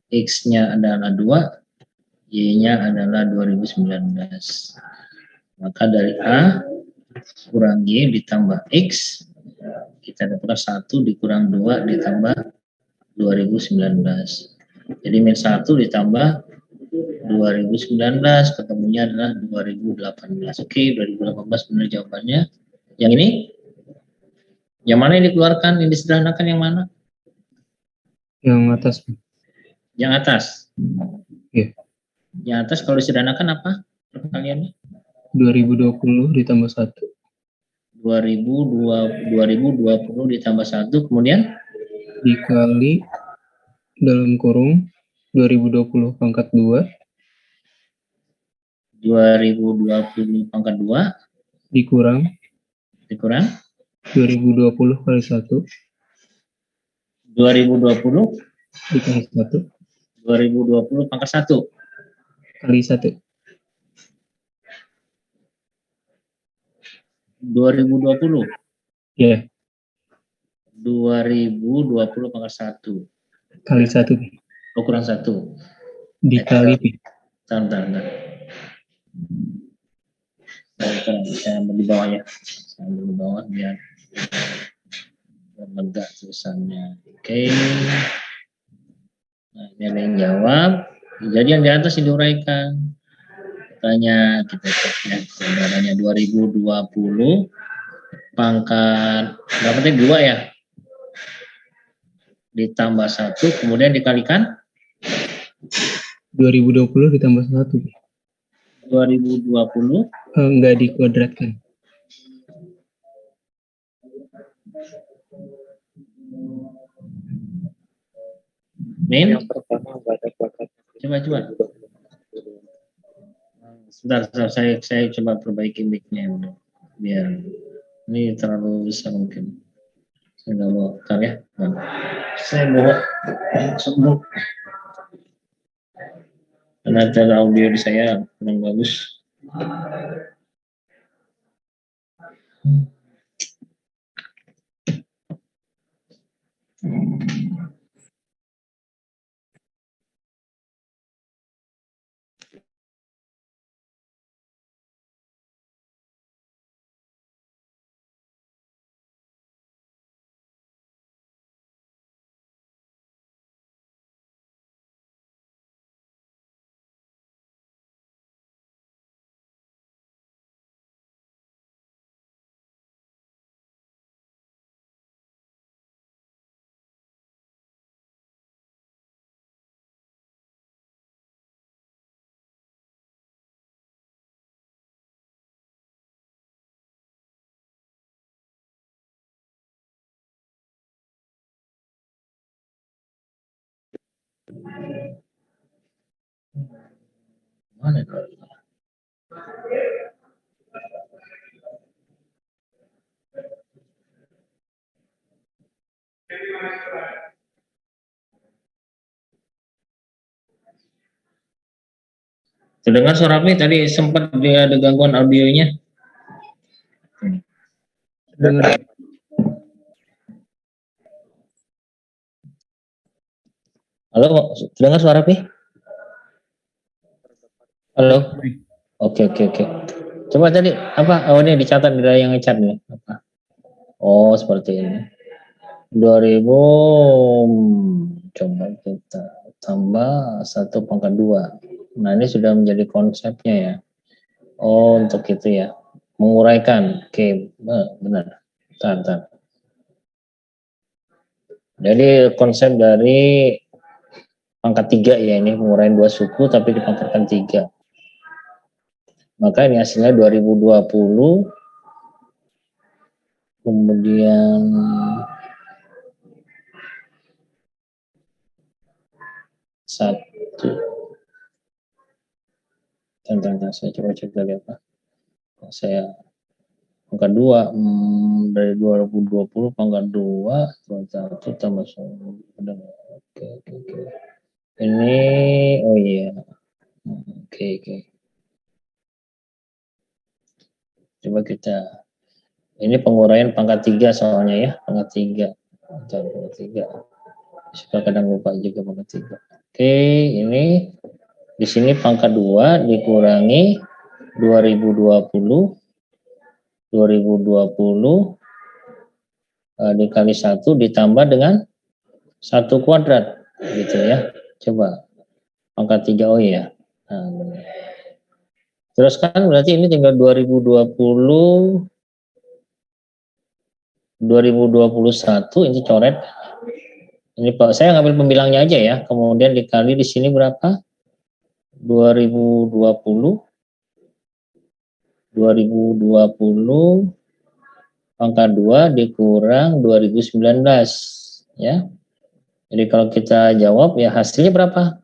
X-nya adalah 2. Y-nya adalah 2019. Maka dari A kurang Y ditambah X, kita dapatkan 1 dikurang 2 ditambah 2019. Jadi min 1 ditambah 2019, ketemunya adalah 2018. Oke, 2018 benar jawabannya. Yang ini? Yang mana yang dikeluarkan, yang disederhanakan yang mana? Yang atas, Pi. Yang atas? Iya. Yang atas kalau disederhanakan apa perkaliannya? 2020 ditambah 1. 2020 ditambah 1, kemudian? Dikali dalam kurung 2020 pangkat 2. 2020 pangkat 2. Dikurang 2020 kali 1. 2020 Dikali 1. 2020 pangkat 1. Kali 1. 2020. Ya. 2020 pangkat 1. Kali 1, Pi. Oh, kurang 1. Dikali, Pi. Bentar. Saya ambil di bawah ya. Saya ambil di bawah biar lega tulisannya. Oke. Nah, ini ada yang jawab. Jadi yang di atas ini diuraikan. Katanya kita cek ya. Saudaranya 2020 pangkat berapa tadi? 2 ya. Ditambah 1 kemudian dikalikan 2020 ditambah 1. 2020 Enggak dikuadratkan. min. Yang pertama nggak ada kuadrat. Coba. Sebentar, saya coba perbaiki mic-nya biar ini terlalu besar mungkin. Saya nggak mau, bentar ya. Saya bawa sembuh. Karena audio di saya kurang bagus. Mana itu? Terdengar suara Raffi tadi sempat dia ada gangguan audionya. Dengar. Halo, terdengar suara Raffi? Halo. Oke. Coba tadi apa? Oh, ini dicatat di yang ngecat nih. Apa? Oh, seperti ini. 2000, coba kita tambah 1/2. Nah, ini sudah menjadi konsepnya ya. Oh, untuk itu ya. Menguraikan. Oke, benar. Bentar. Jadi konsep dari pangkat 3 ya, ini menguraikan 2 suku tapi dipangkatkan 3. Maka ini hasilnya 2020, kemudian satu. Tentang saya coba lihat Pak. Saya pangkat 2 dari 2020 pangkat 2 1 tambah 1. Oke. Ini oh iya. Oke. Coba kita ini penguraian pangkat 3 soalnya ya, pangkat 3. Pangkat 3. Suka kadang lupa juga pangkat 3. Oke, ini di sini pangkat 2 dikurangi 2020 dikali 1 ditambah dengan 1 kuadrat gitu ya. Coba pangkat 3 oh iya. Nah, benar. Terus kan berarti ini tinggal 2021 ini coret. Ini Pak, saya ngambil pembilangnya aja ya. Kemudian dikali di sini berapa? 2020 pangkat 2 dikurang 2019 ya. Jadi kalau kita jawab ya hasilnya berapa?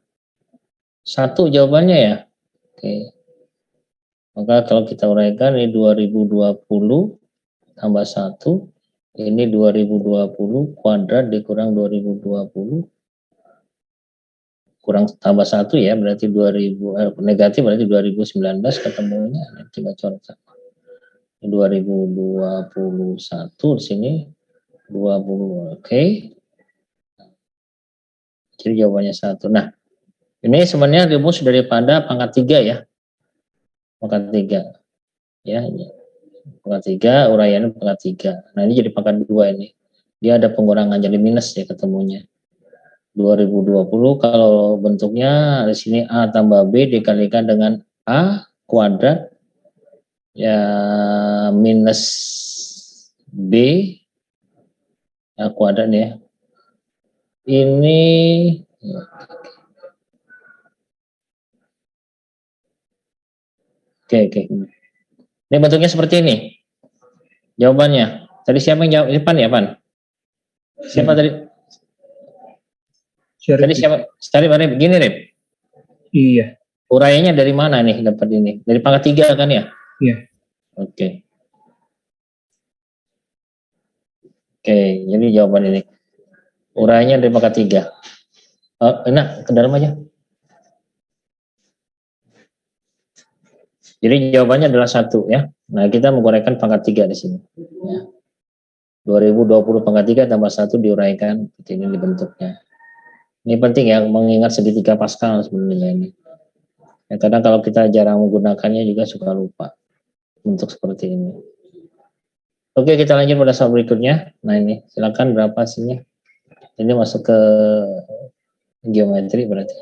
1 jawabannya ya. Oke. Maka kalau kita uraikan ini 2020 tambah 1, ini 2020 kuadrat dikurang 2020 kurang tambah 1 ya, berarti 2000 negatif berarti 2019 ketemunya tinggal coret sama. 2021 di sini 20 oke. Jadi jawabannya 1. Nah, ini sebenarnya rumus daripada pangkat 3 ya. Pangkat 3. Ya, pangkat 3 uraiannya pangkat 3. Nah, ini jadi pangkat 2 ini. Dia ada pengurangan jadi minus ya ketemunya. 2020 kalau bentuknya di sini A tambah B dikalikan dengan A kuadrat ya minus B ya kuadrat ya. Ini oke. Ini bentuknya seperti ini. Jawabannya. Tadi siapa yang jawab? Ini Pan ya, Pan? Siapa tadi? Tadi siapa? Tadi mana begini, Rip? Iya. Uraiannya dari mana nih dapat ini? Dari pangkat 3 kan ya? Iya. Oke, jadi jawaban ini. Uraiannya dari pangkat 3. Enak, ke dalam aja. Jadi jawabannya adalah 1 ya. Nah, kita menguraikan pangkat 3 di sini. Ya. 2020 pangkat 3 tambah 1 diuraikan, ini dibentuknya. Ini penting ya, mengingat segitiga Pascal sebenarnya ini. Ya, kadang kalau kita jarang menggunakannya juga suka lupa untuk seperti ini. Oke, kita lanjut pada soal berikutnya. Nah ini, silakan berapa hasilnya? Ini masuk ke geometri berarti.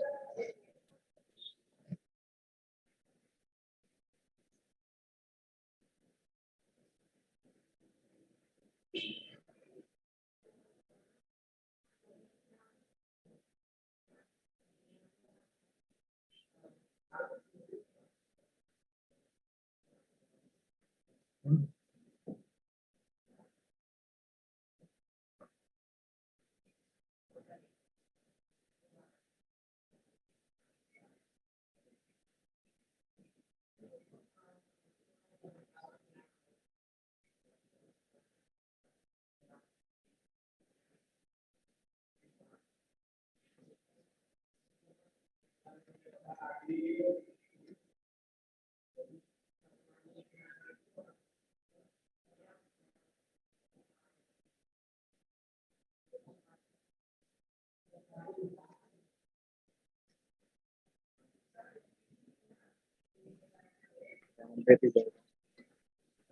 Yang B3.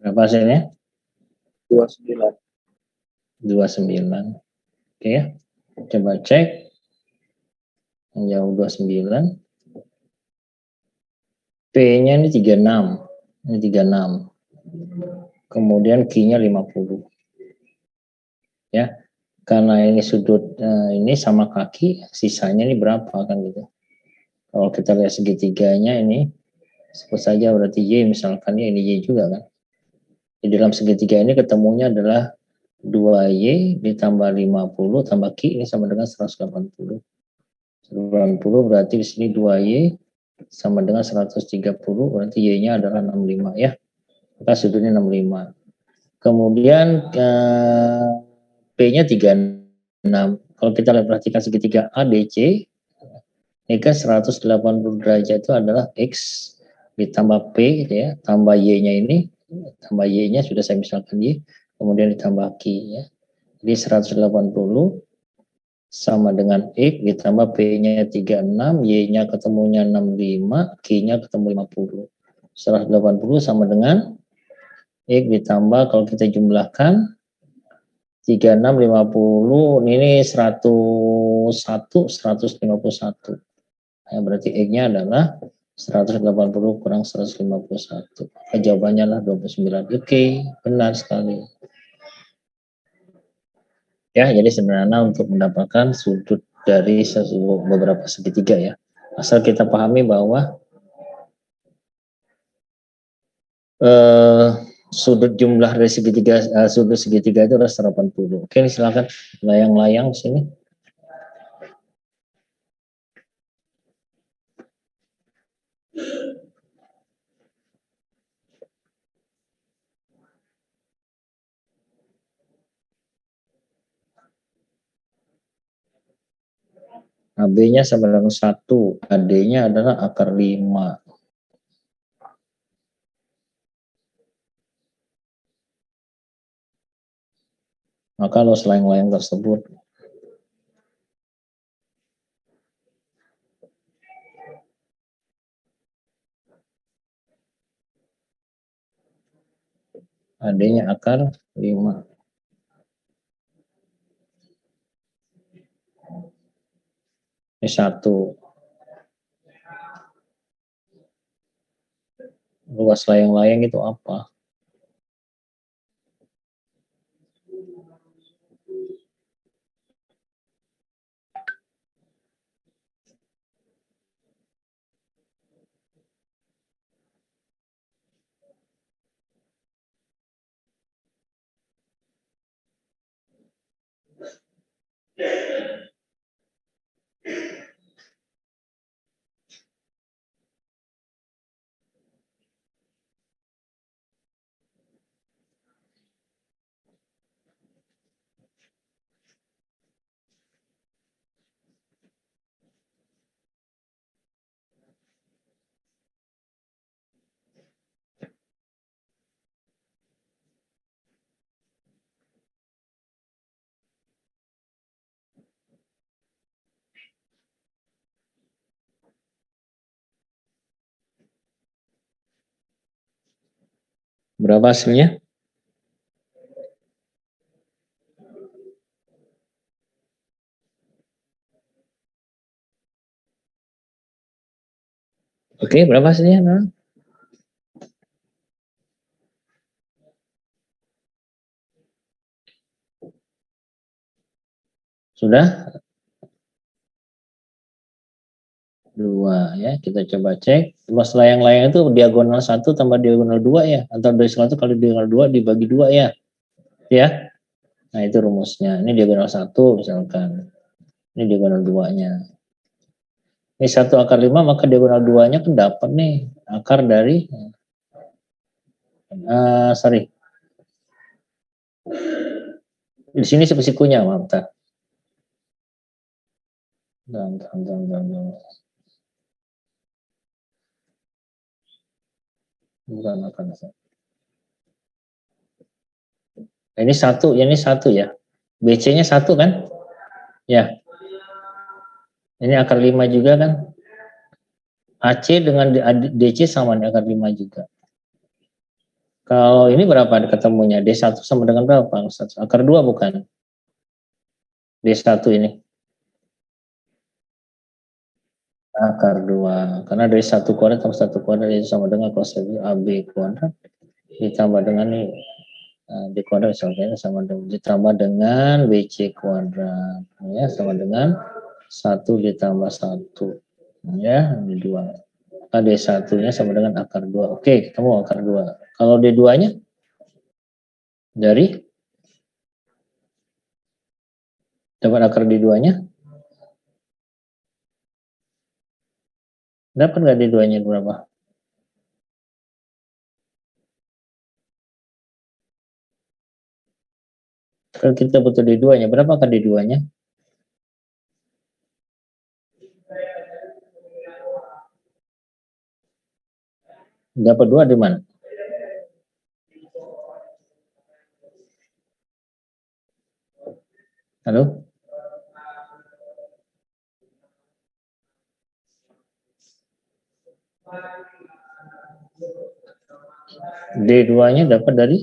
Berapa hasilnya? 29. 29. Oke ya. Coba cek. Yang jauh 29. P-nya ini 36. Ini 36. Kemudian Q-nya 50. Ya. Karena ini sudut ini sama kaki, sisanya ini berapa kan gitu. Kalau kita lihat segitiganya ini sebut saja berarti Y, misalkan ya ini Y juga kan. Di dalam segitiga ini ketemunya adalah 2Y ditambah 50 tambah Q ini sama dengan 180. 90 berarti di sini 2Y sama dengan 130 berarti Y-nya adalah 65 ya. Maka sudutnya 65. Kemudian P-nya 36. Kalau kita lihat perhatikan segitiga ADC, ini kan 180 derajat itu adalah X ditambah P gitu ya, tambah Y-nya ini, tambah Y-nya sudah saya misalkan Y, kemudian ditambah Q ya. Jadi 180 sama dengan X ditambah P-nya 36, Y-nya ketemunya 65, Q-nya ketemu 50. 180 sama dengan X ditambah kalau kita jumlahkan 36, 50, ini 101, 151. Nah, berarti X-nya adalah 180 kurang 151. Jawabannya adalah 29. Oke, benar sekali. Ya, jadi sederhana untuk mendapatkan sudut dari beberapa segitiga ya. Asal kita pahami bahwa sudut jumlah dari segitiga, sudut segitiga itu adalah 180. Oke, silakan layang-layang sini. Nah, B-nya sama dengan 1, AD-nya adalah akar 5. Maka los layang-layang tersebut AD-nya akar 5. Ini 1. Luas layang-layang itu apa? Berapa hasilnya? Oke, berapa hasilnya? Nah. Sudah? 2 ya, kita coba cek. Luas layang-layang itu diagonal 1 tambah diagonal 2 ya, atau dari 1 kali diagonal 2 dibagi 2 ya. Ya. Nah, itu rumusnya. Ini diagonal 1 misalkan. Ini diagonal 2-nya. Ini 1 akar 5, maka diagonal 2-nya kan dapat nih akar dari di sini sikunya, maaf. Bukan akar 1. Ini 1 ya. BC-nya 1 kan? Ya. Ini akar 5 juga kan? AC dengan DC sama nih, akar 5 juga. Kalau ini berapa ketemunya? D1 sama dengan berapa? Akar 2 bukan? D1 ini. Akar 2. Karena dari 1 kuadrat tambah 1 kuadrat itu sama dengan cos AB kuadrat. Ditambah dengan ini. D kuadrat sama dengan ditambah dengan BC kuadrat. Ya, sama dengan 1 ditambah 1. Ya, ini 2. D1-nya sama dengan akar 2. Oke, ketemu akar 2. Kalau D2-nya? Dari? Dapat akar D2-nya? Dapat nggak D2-nya berapa? Kalau kita butuh D2-nya, berapa akar D2-nya? Dapat 2 di mana? Halo? D2-nya dapat dari?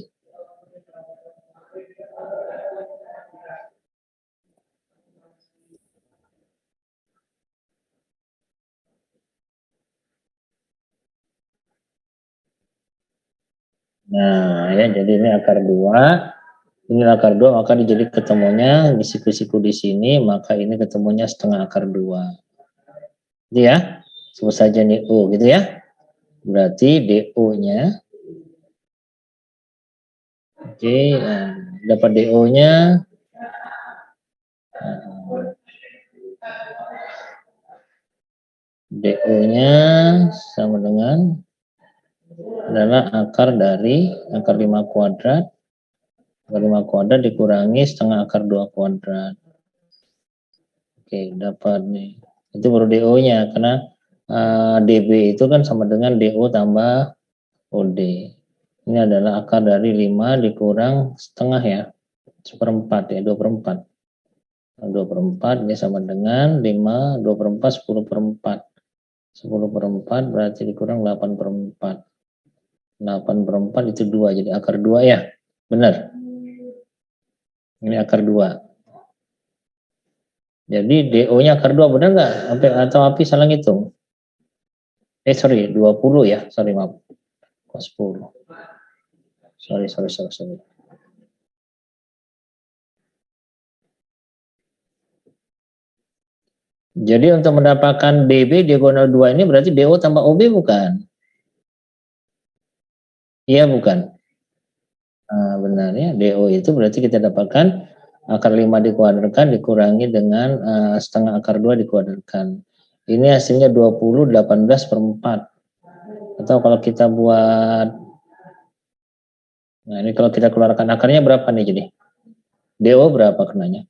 Nah, ya, jadi ini akar 2. Ini akar 2, maka jadi ketemunya siku-siku di sini, maka ini ketemunya setengah akar 2. Gitu ya. Sebut saja nih U gitu ya. Berarti DO-nya oke, dapat DO-nya DO-nya sama dengan adalah akar dari akar 5 kuadrat. Akar 5 kuadrat dikurangi setengah akar 2 kuadrat. Oke, dapat nih. Itu baru DO-nya karena DB itu kan sama dengan DO tambah OD. Ini adalah akar dari 5 dikurang setengah ya. 1/4 ya, 2/4. 2/4 ini sama dengan 5, 2/4, 10/4. 10/4 berarti dikurang 8/4. 8/4 itu 2, jadi akar 2 ya. Benar. Ini akar 2. Jadi DO-nya akar 2, benar nggak? Atau Api salah ngitung? Sorry, 20 ya. Sorry, maaf. Kok 10? Sorry. Jadi untuk mendapatkan DB diagonal 2 ini berarti DO tambah OB bukan? Iya bukan? Benar ya, DO itu berarti kita dapatkan akar 5 dikuadratkan dikurangi dengan setengah akar 2 dikuadratkan. Ini hasilnya 20, 18/4. Atau kalau kita buat, nah ini kalau kita keluarkan akarnya berapa nih jadi? DO berapa kenanya?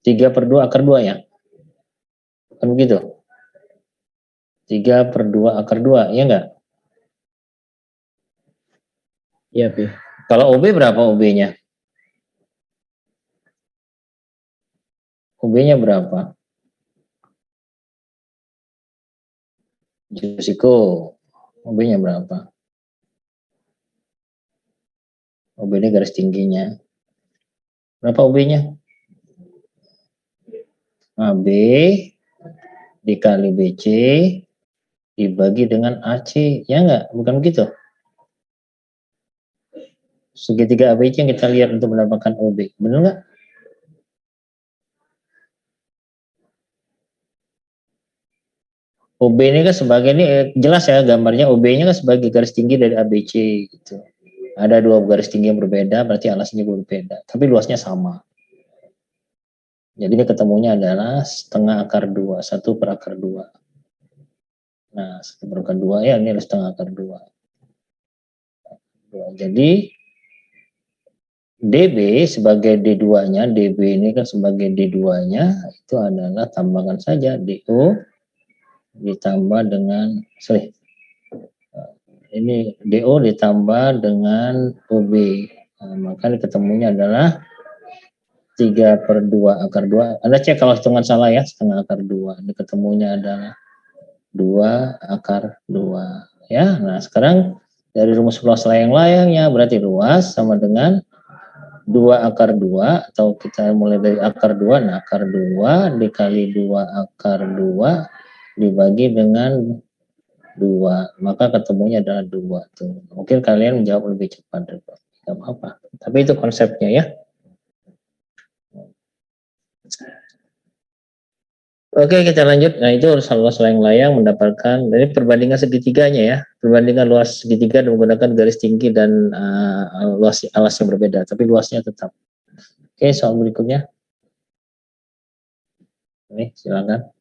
3/2 akar 2 ya? Kan begitu? 3/2 akar 2, iya enggak? Iya, Pi. Kalau OB berapa OB-nya? OB-nya berapa? Josiko, OB-nya berapa? OB ini garis tingginya. Berapa OB-nya? AB dikali BC dibagi dengan AC, ya enggak? Bukan begitu? Segitiga ABC yang kita lihat untuk mendapatkan OB, benar enggak? OB ini kan sebagai ini jelas ya gambarnya, OB-nya kan sebagai garis tinggi dari ABC gitu. Ada 2 garis tinggi yang berbeda, berarti alasnya berbeda, tapi luasnya sama. Jadi ini ketemunya adalah setengah akar 2, 1 per akar 2. Nah, 1 per akar 2 ya, ini adalah setengah akar 2. Jadi DB sebagai D2-nya, DB ini kan sebagai D2-nya itu adalah tambahkan saja DO ditambah dengan, ini DO ditambah dengan OB. Nah, maka ketemunya adalah 3/2 akar 2. Anda cek kalau hitungan salah ya, setengah akar 2. Ini ketemunya adalah 2 akar 2. Ya, nah sekarang dari rumus luas layang-layangnya berarti luas sama dengan 2 akar 2, atau kita mulai dari akar 2. Nah, akar 2 dikali 2 akar 2 dibagi dengan 2, maka ketemunya adalah 2 tuh. Mungkin kalian menjawab lebih cepat, tidak apa-apa. Tapi itu konsepnya ya. Oke, kita lanjut. Nah, itu luas layang-layang mendapatkan dari perbandingan segitiganya ya. Perbandingan luas segitiga menggunakan garis tinggi dan luas alas yang berbeda, tapi luasnya tetap. Oke, soal berikutnya. Ini silakan.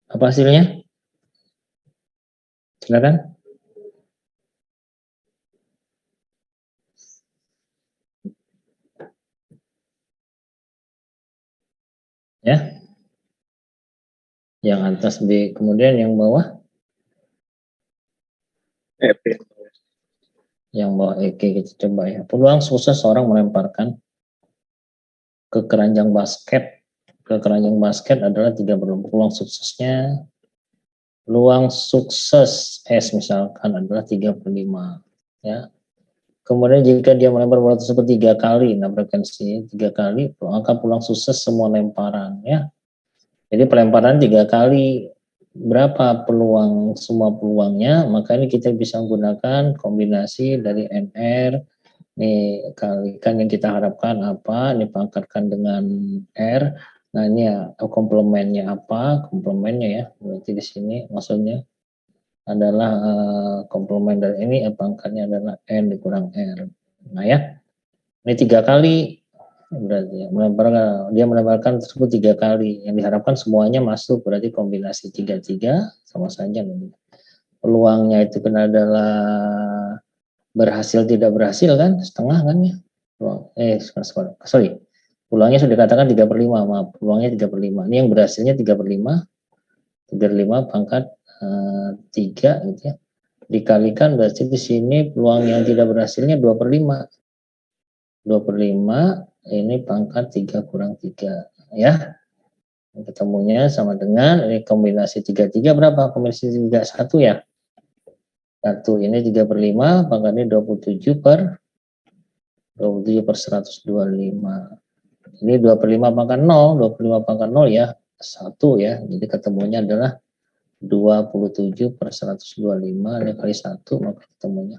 Apa hasilnya? Silakan. Ya. Yang atas B, kemudian yang bawah? EP. Yang bawah EK, kita coba ya. Peluang sukses seorang melemparkan ke keranjang basket. Ke keranjang basket adalah 3 peluang suksesnya. Peluang sukses S misalkan adalah 3/5 ya. Kemudian jika dia melempar bola tersebut 3 kali, nah frekuensi 3 kali, maka peluang sukses semua lemparan ya. Jadi pelemparan 3 kali, berapa peluang semua peluangnya, maka ini kita bisa menggunakan kombinasi dari NR, ini kalikan yang kita harapkan apa, ini pangkatkan dengan R, nah ini ya komplemennya apa, komplemennya ya, berarti di sini maksudnya adalah komplement dari ini, pangkatnya adalah N dikurang R, nah ya, ini 3 kali, berarti ya, dia melemparkan tersebut 3 kali, yang diharapkan semuanya masuk, berarti kombinasi 3-3 sama saja. Peluangnya itu kan adalah berhasil tidak berhasil kan, setengah kan ya. Peluangnya sudah dikatakan 3/5, maaf, peluangnya 3/5. Ini yang berhasilnya 3/5, 3/5 pangkat 3 gitu ya. Dikalikan berarti di sini peluang yang tidak berhasilnya 2/5. 2/5 ini pangkat 3 kurang 3 ya. Ketemunya sama dengan ini kombinasi 3-3 berapa? Kombinasi 3 1 ya. 1 ini 3/5 pangkatnya 27/125. Ini 2/5 pangkat 0, 25 pangkat 0 ya. 1 ya. Jadi ketemunya adalah 27/125 ini kali 1, maka ketemunya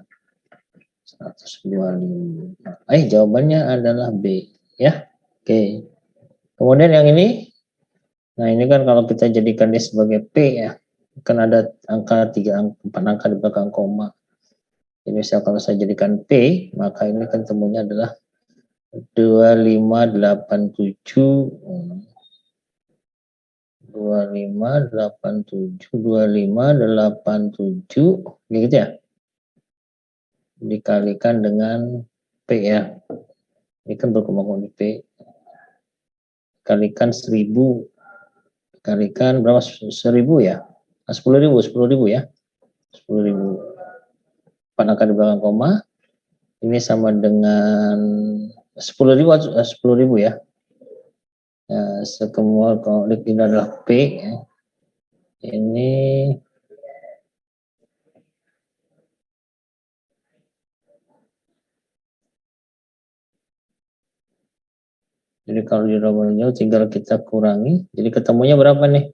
125. Jawabannya adalah B ya. Oke. Kemudian yang ini, nah ini kan kalau kita jadikan dia sebagai P ya, kan ada angka 4 angka di belakang koma. Jadi misal kalau saya jadikan P, maka ini kan temunya adalah 2587 gitu ya, dikalikan dengan P ya, ini kan berkembang di P, kalikan 1000, kalikan berapa, 1000 ya, 10.000 ya, 10.000, 4 angka di belakang koma, ini sama dengan 10.000 ya. Nah, semua kalau ini adalah P ya. Ini jadi kalau di nomornya tinggal kita kurangi, jadi ketemunya berapa nih?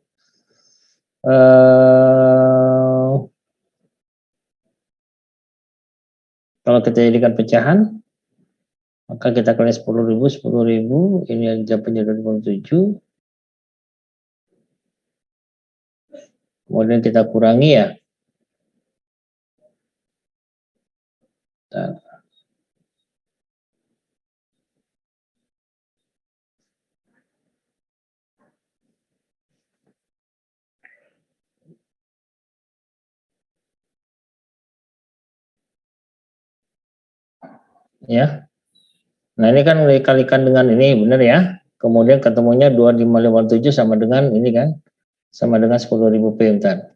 Kalau kita jadikan pecahan, maka kita kali 10.000, ini jawabannya 27. Kemudian kita kurangi ya. Nah. Ya. Nah, ini kan dikalikan dengan ini, benar ya? Kemudian ketemunya 2557 sama dengan ini kan? Sama dengan 10.000 P, bentar.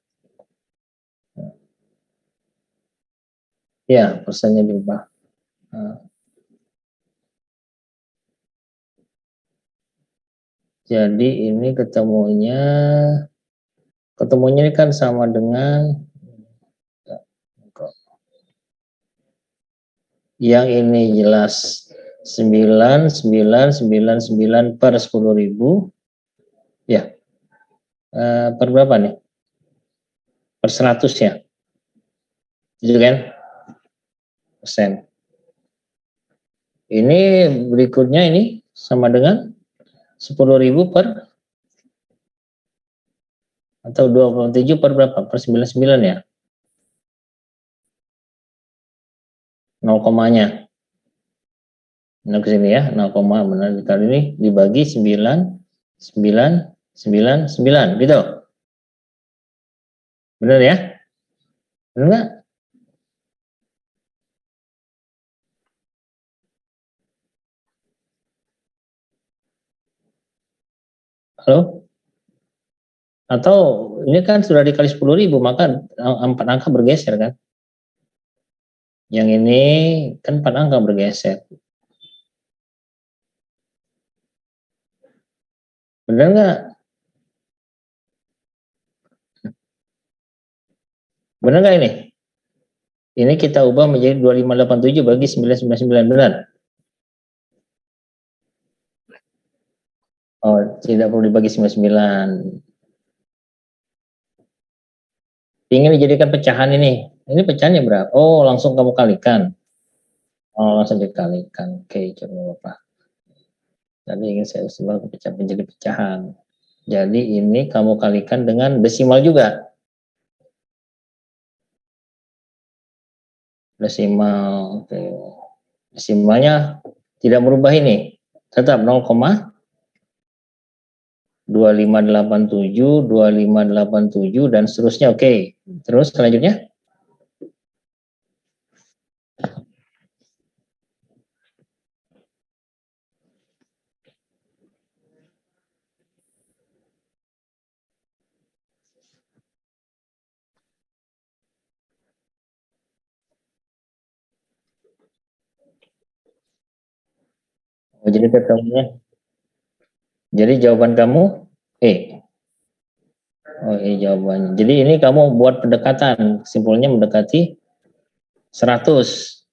Ya, persennya diubah. Nah. Jadi ini ketemunya ini kan sama dengan yang ini jelas 9.999 per 10.000 ya, per berapa nih? Per 100 ya, itu kan persen. Ini berikutnya ini sama dengan 10.000 per, atau 27 per berapa? Per 99 ya, 0 komanya. Nah ke sini ya, 0, benar, kali ini dibagi 9.999 gitu. Benar ya? Benar nggak? Halo? Atau ini kan sudah dikali 10.000, maka 4 angka bergeser kan? Yang ini kan 4 angka bergeser. Benar nggak? Benar nggak ini? Ini kita ubah menjadi 2587 bagi 999, benar? Oh, tidak perlu dibagi 99. Ingin dijadikan pecahan ini. Ini pecahannya berapa? Oh, langsung kamu kalikan. Oh, langsung dikalikan. Oke, coba Bapak. Tadi ingin saya ubah menjadi pecahan. Jadi ini kamu kalikan dengan desimal juga. Desimal. Oke. Desimalnya tidak berubah ini. Tetap 0,2587, 2587 dan seterusnya. Oke. Terus selanjutnya? Oh, jadi ketemunya. Jadi jawaban kamu E. Oh, jawabannya. Jadi ini kamu buat pendekatan, simpulnya mendekati 100.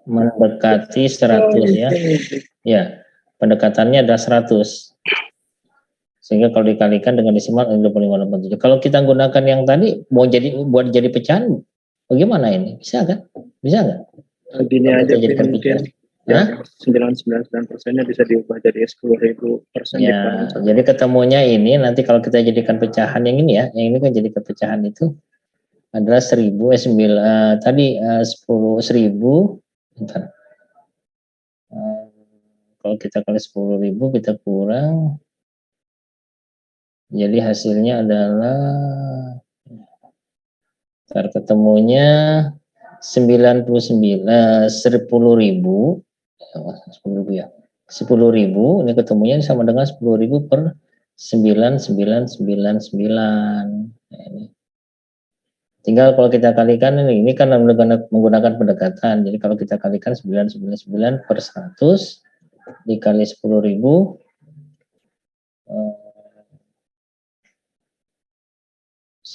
Mendekati 100 ya. Ya, pendekatannya ada 100. Sehingga kalau dikalikan dengan desimal 25,87. Kalau kita gunakan yang tadi buat jadi pecahan, bagaimana ini? Bisa kan? Bisa nggak? Gini Kalau aja kita jadikan mungkin pecahan. ya 999%-nya bisa diubah jadi 10.000% Ya, jadi ketemunya ini nanti kalau kita jadikan pecahan yang ini ya, yang ini kan jadi pecahan itu adalah 1000 tadi 10.000. Bentar. Kalau kita kali 10.000 kita kurang, jadi hasilnya adalah ketemunya 10.000 ya. 10.000 ini ketemunya sama dengan 10.000 per 9.999. Nah, ini. Tinggal kalau kita kalikan ini kan menggunakan pendekatan. Jadi kalau kita kalikan 999 per 100 dikali 10.000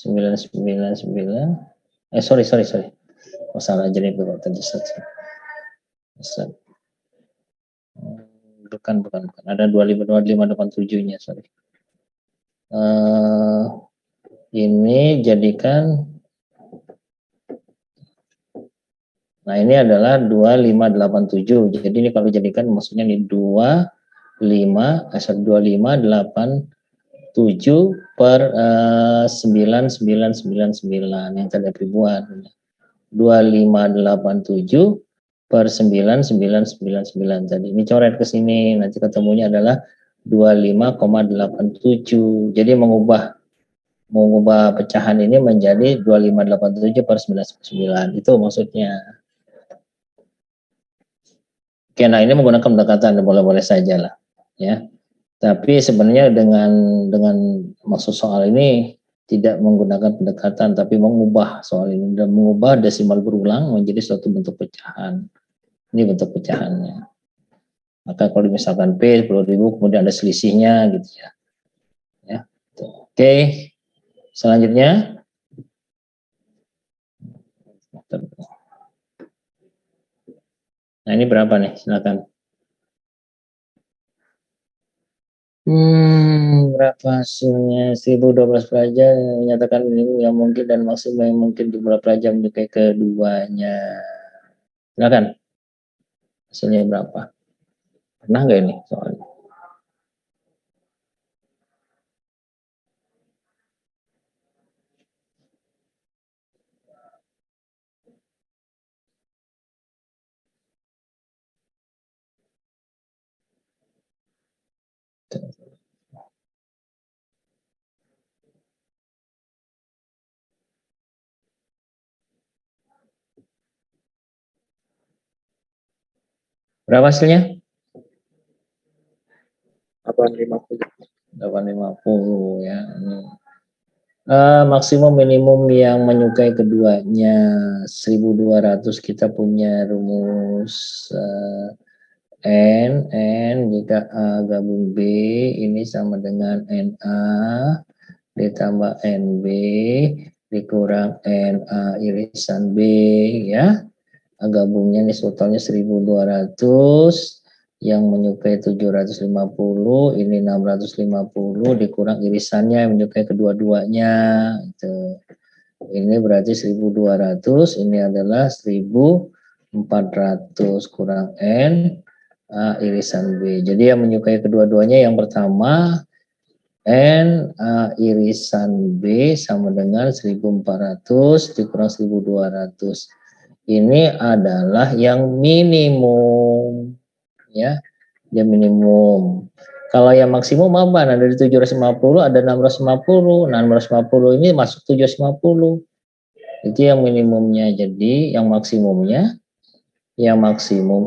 999 sorry salah aja nih kalau tadi bukan ada 2587 nya sorry. Ini jadikan, nah ini adalah 2587. Jadi ini kalau jadikan maksudnya ini 2587 per 9999 yang tadi ribuan. 2587 per 9999 tadi. Ini coret ke sini, nanti ketemunya adalah 25,87. Jadi mengubah pecahan ini menjadi 2587 per 99. Itu maksudnya. Oke, nah ini menggunakan pendekatan, boleh-boleh saja lah, ya. Tapi sebenarnya dengan maksud soal ini tidak menggunakan pendekatan, tapi mengubah soal ini dan mengubah desimal berulang menjadi suatu bentuk pecahan. Ini bentuk pecahannya. Maka kalau misalkan P 10.000 kemudian ada selisihnya gitu ya. Ya. Oke. Selanjutnya. Nah, ini berapa nih? Silakan. Berapa hasilnya? 1012 pelajar yang menyatakan minimum yang mungkin dan maksimum yang mungkin jumlah pelajar menyukai keduanya. Silakan. Hasilnya berapa? Pernah nggak ini soalnya? Berapa hasilnya? 850 ya. Maksimum minimum yang menyukai keduanya 1200. Kita punya rumus N jika A gabung B ini sama dengan NA ditambah NB dikurang NA irisan B ya. A gabungnya ini totalnya 1200, yang menyukai 750, ini 650 dikurang irisannya yang menyukai kedua-duanya. Gitu. Ini berarti 1200, ini adalah 1400 kurang N A irisan B. Jadi yang menyukai kedua-duanya yang pertama N A irisan B sama dengan 1400 dikurang 1200. Ini adalah yang minimum, ya, yang minimum. Kalau yang maksimum apa? Nah, dari 750 ada 650. Nah, 650 ini masuk 750. Itu yang minimumnya. Jadi yang maksimum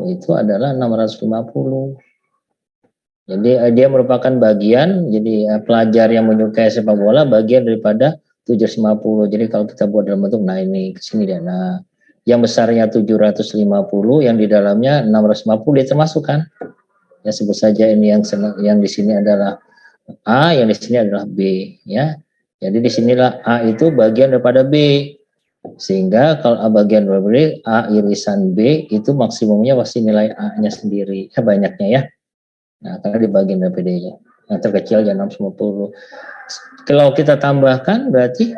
itu adalah 650. Jadi dia merupakan bagian, jadi pelajar yang menyukai sepak bola bagian daripada 750. Jadi kalau kita buat dalam bentuk, nah ini kesini dia. Nah, yang besarnya 750, yang di dalamnya 650 dia termasuk kan? Ya sebut saja ini yang di sini adalah A, yang di sini adalah B, ya. Jadi di sinilah A itu bagian daripada B. Sehingga kalau A bagian daripada B, A irisan B itu maksimumnya pasti nilai A-nya sendiri, ya banyaknya ya. Nah, karena di bagian daripada B-nya. Yang terkecil jangan 650. Kalau kita tambahkan berarti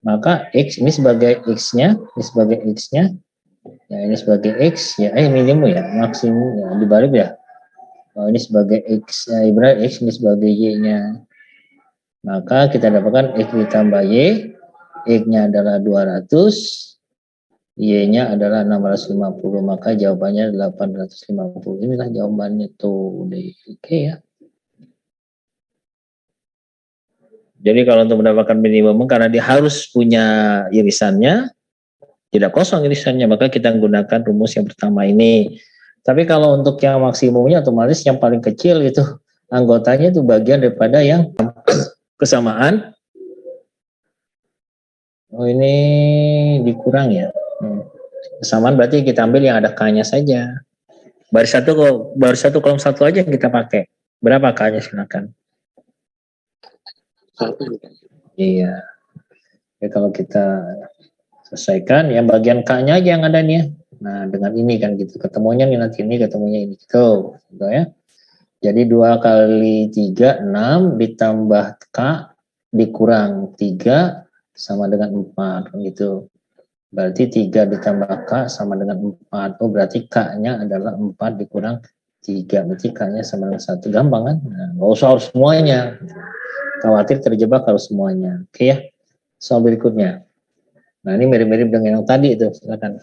maka X ini sebagai X-nya, ini sebagai X-nya, ya ini sebagai X, ya minimum ya, maksimum ya, dibalik ya. Oh, ini sebagai X, ya, ibarat X ini sebagai Y-nya. Maka kita dapatkan X ditambah Y, X-nya adalah 200, Y-nya adalah 650, maka jawabannya 850. Inilah jawabannya tuh, oke ya. Jadi kalau untuk mendapatkan minimum, karena dia harus punya irisannya, tidak kosong irisannya, maka kita menggunakan rumus yang pertama ini. Tapi kalau untuk yang maksimumnya, otomatis yang paling kecil itu anggotanya itu bagian daripada yang kesamaan. Oh ini dikurang ya. Kesamaan berarti kita ambil yang ada K-nya saja. Baris satu kolom satu aja yang kita pakai. Berapa K-nya silakan? 1. Iya. Jadi kalau kita selesaikan yang bagian K-nya aja yang ada nih ya. Nah, dengan ini kan gitu. Ketemunya nih nanti ini, ketemunya ini gitu. Gitu ya. Jadi 2 kali 3, 6 ditambah K dikurang 3 sama dengan 4 gitu. Berarti 3 ditambah K sama dengan 4. Oh, berarti K-nya adalah 4 dikurang 3. Berarti K-nya sama dengan 1. Gampang kan? Nah, nggak usah harus semuanya. Khawatir terjebak harus semuanya. Oke ya. Soal berikutnya. Nah, ini mirip-mirip dengan yang tadi itu. Silakan.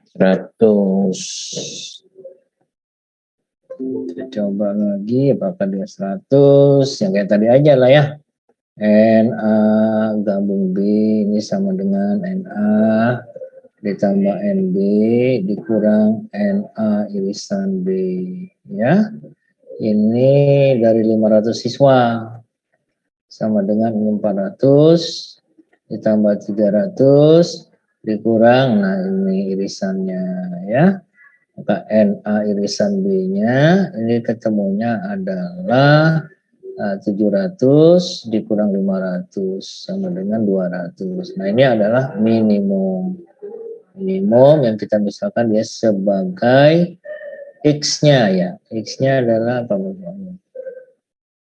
Seratus. Kita coba lagi apakah dia 100. Yang kayak tadi aja lah ya. NA gabung B ini sama dengan NA ditambah NB dikurang NA irisan B ya. Ini dari 500 siswa sama dengan 400 ditambah 300 dikurang, nah ini irisannya ya. Maka NA irisan B-nya ini ketemunya adalah 700 dikurang 500 sama dengan 200. Nah ini adalah minimum. Minimum yang kita misalkan dia sebagai X-nya ya. X-nya adalah apa?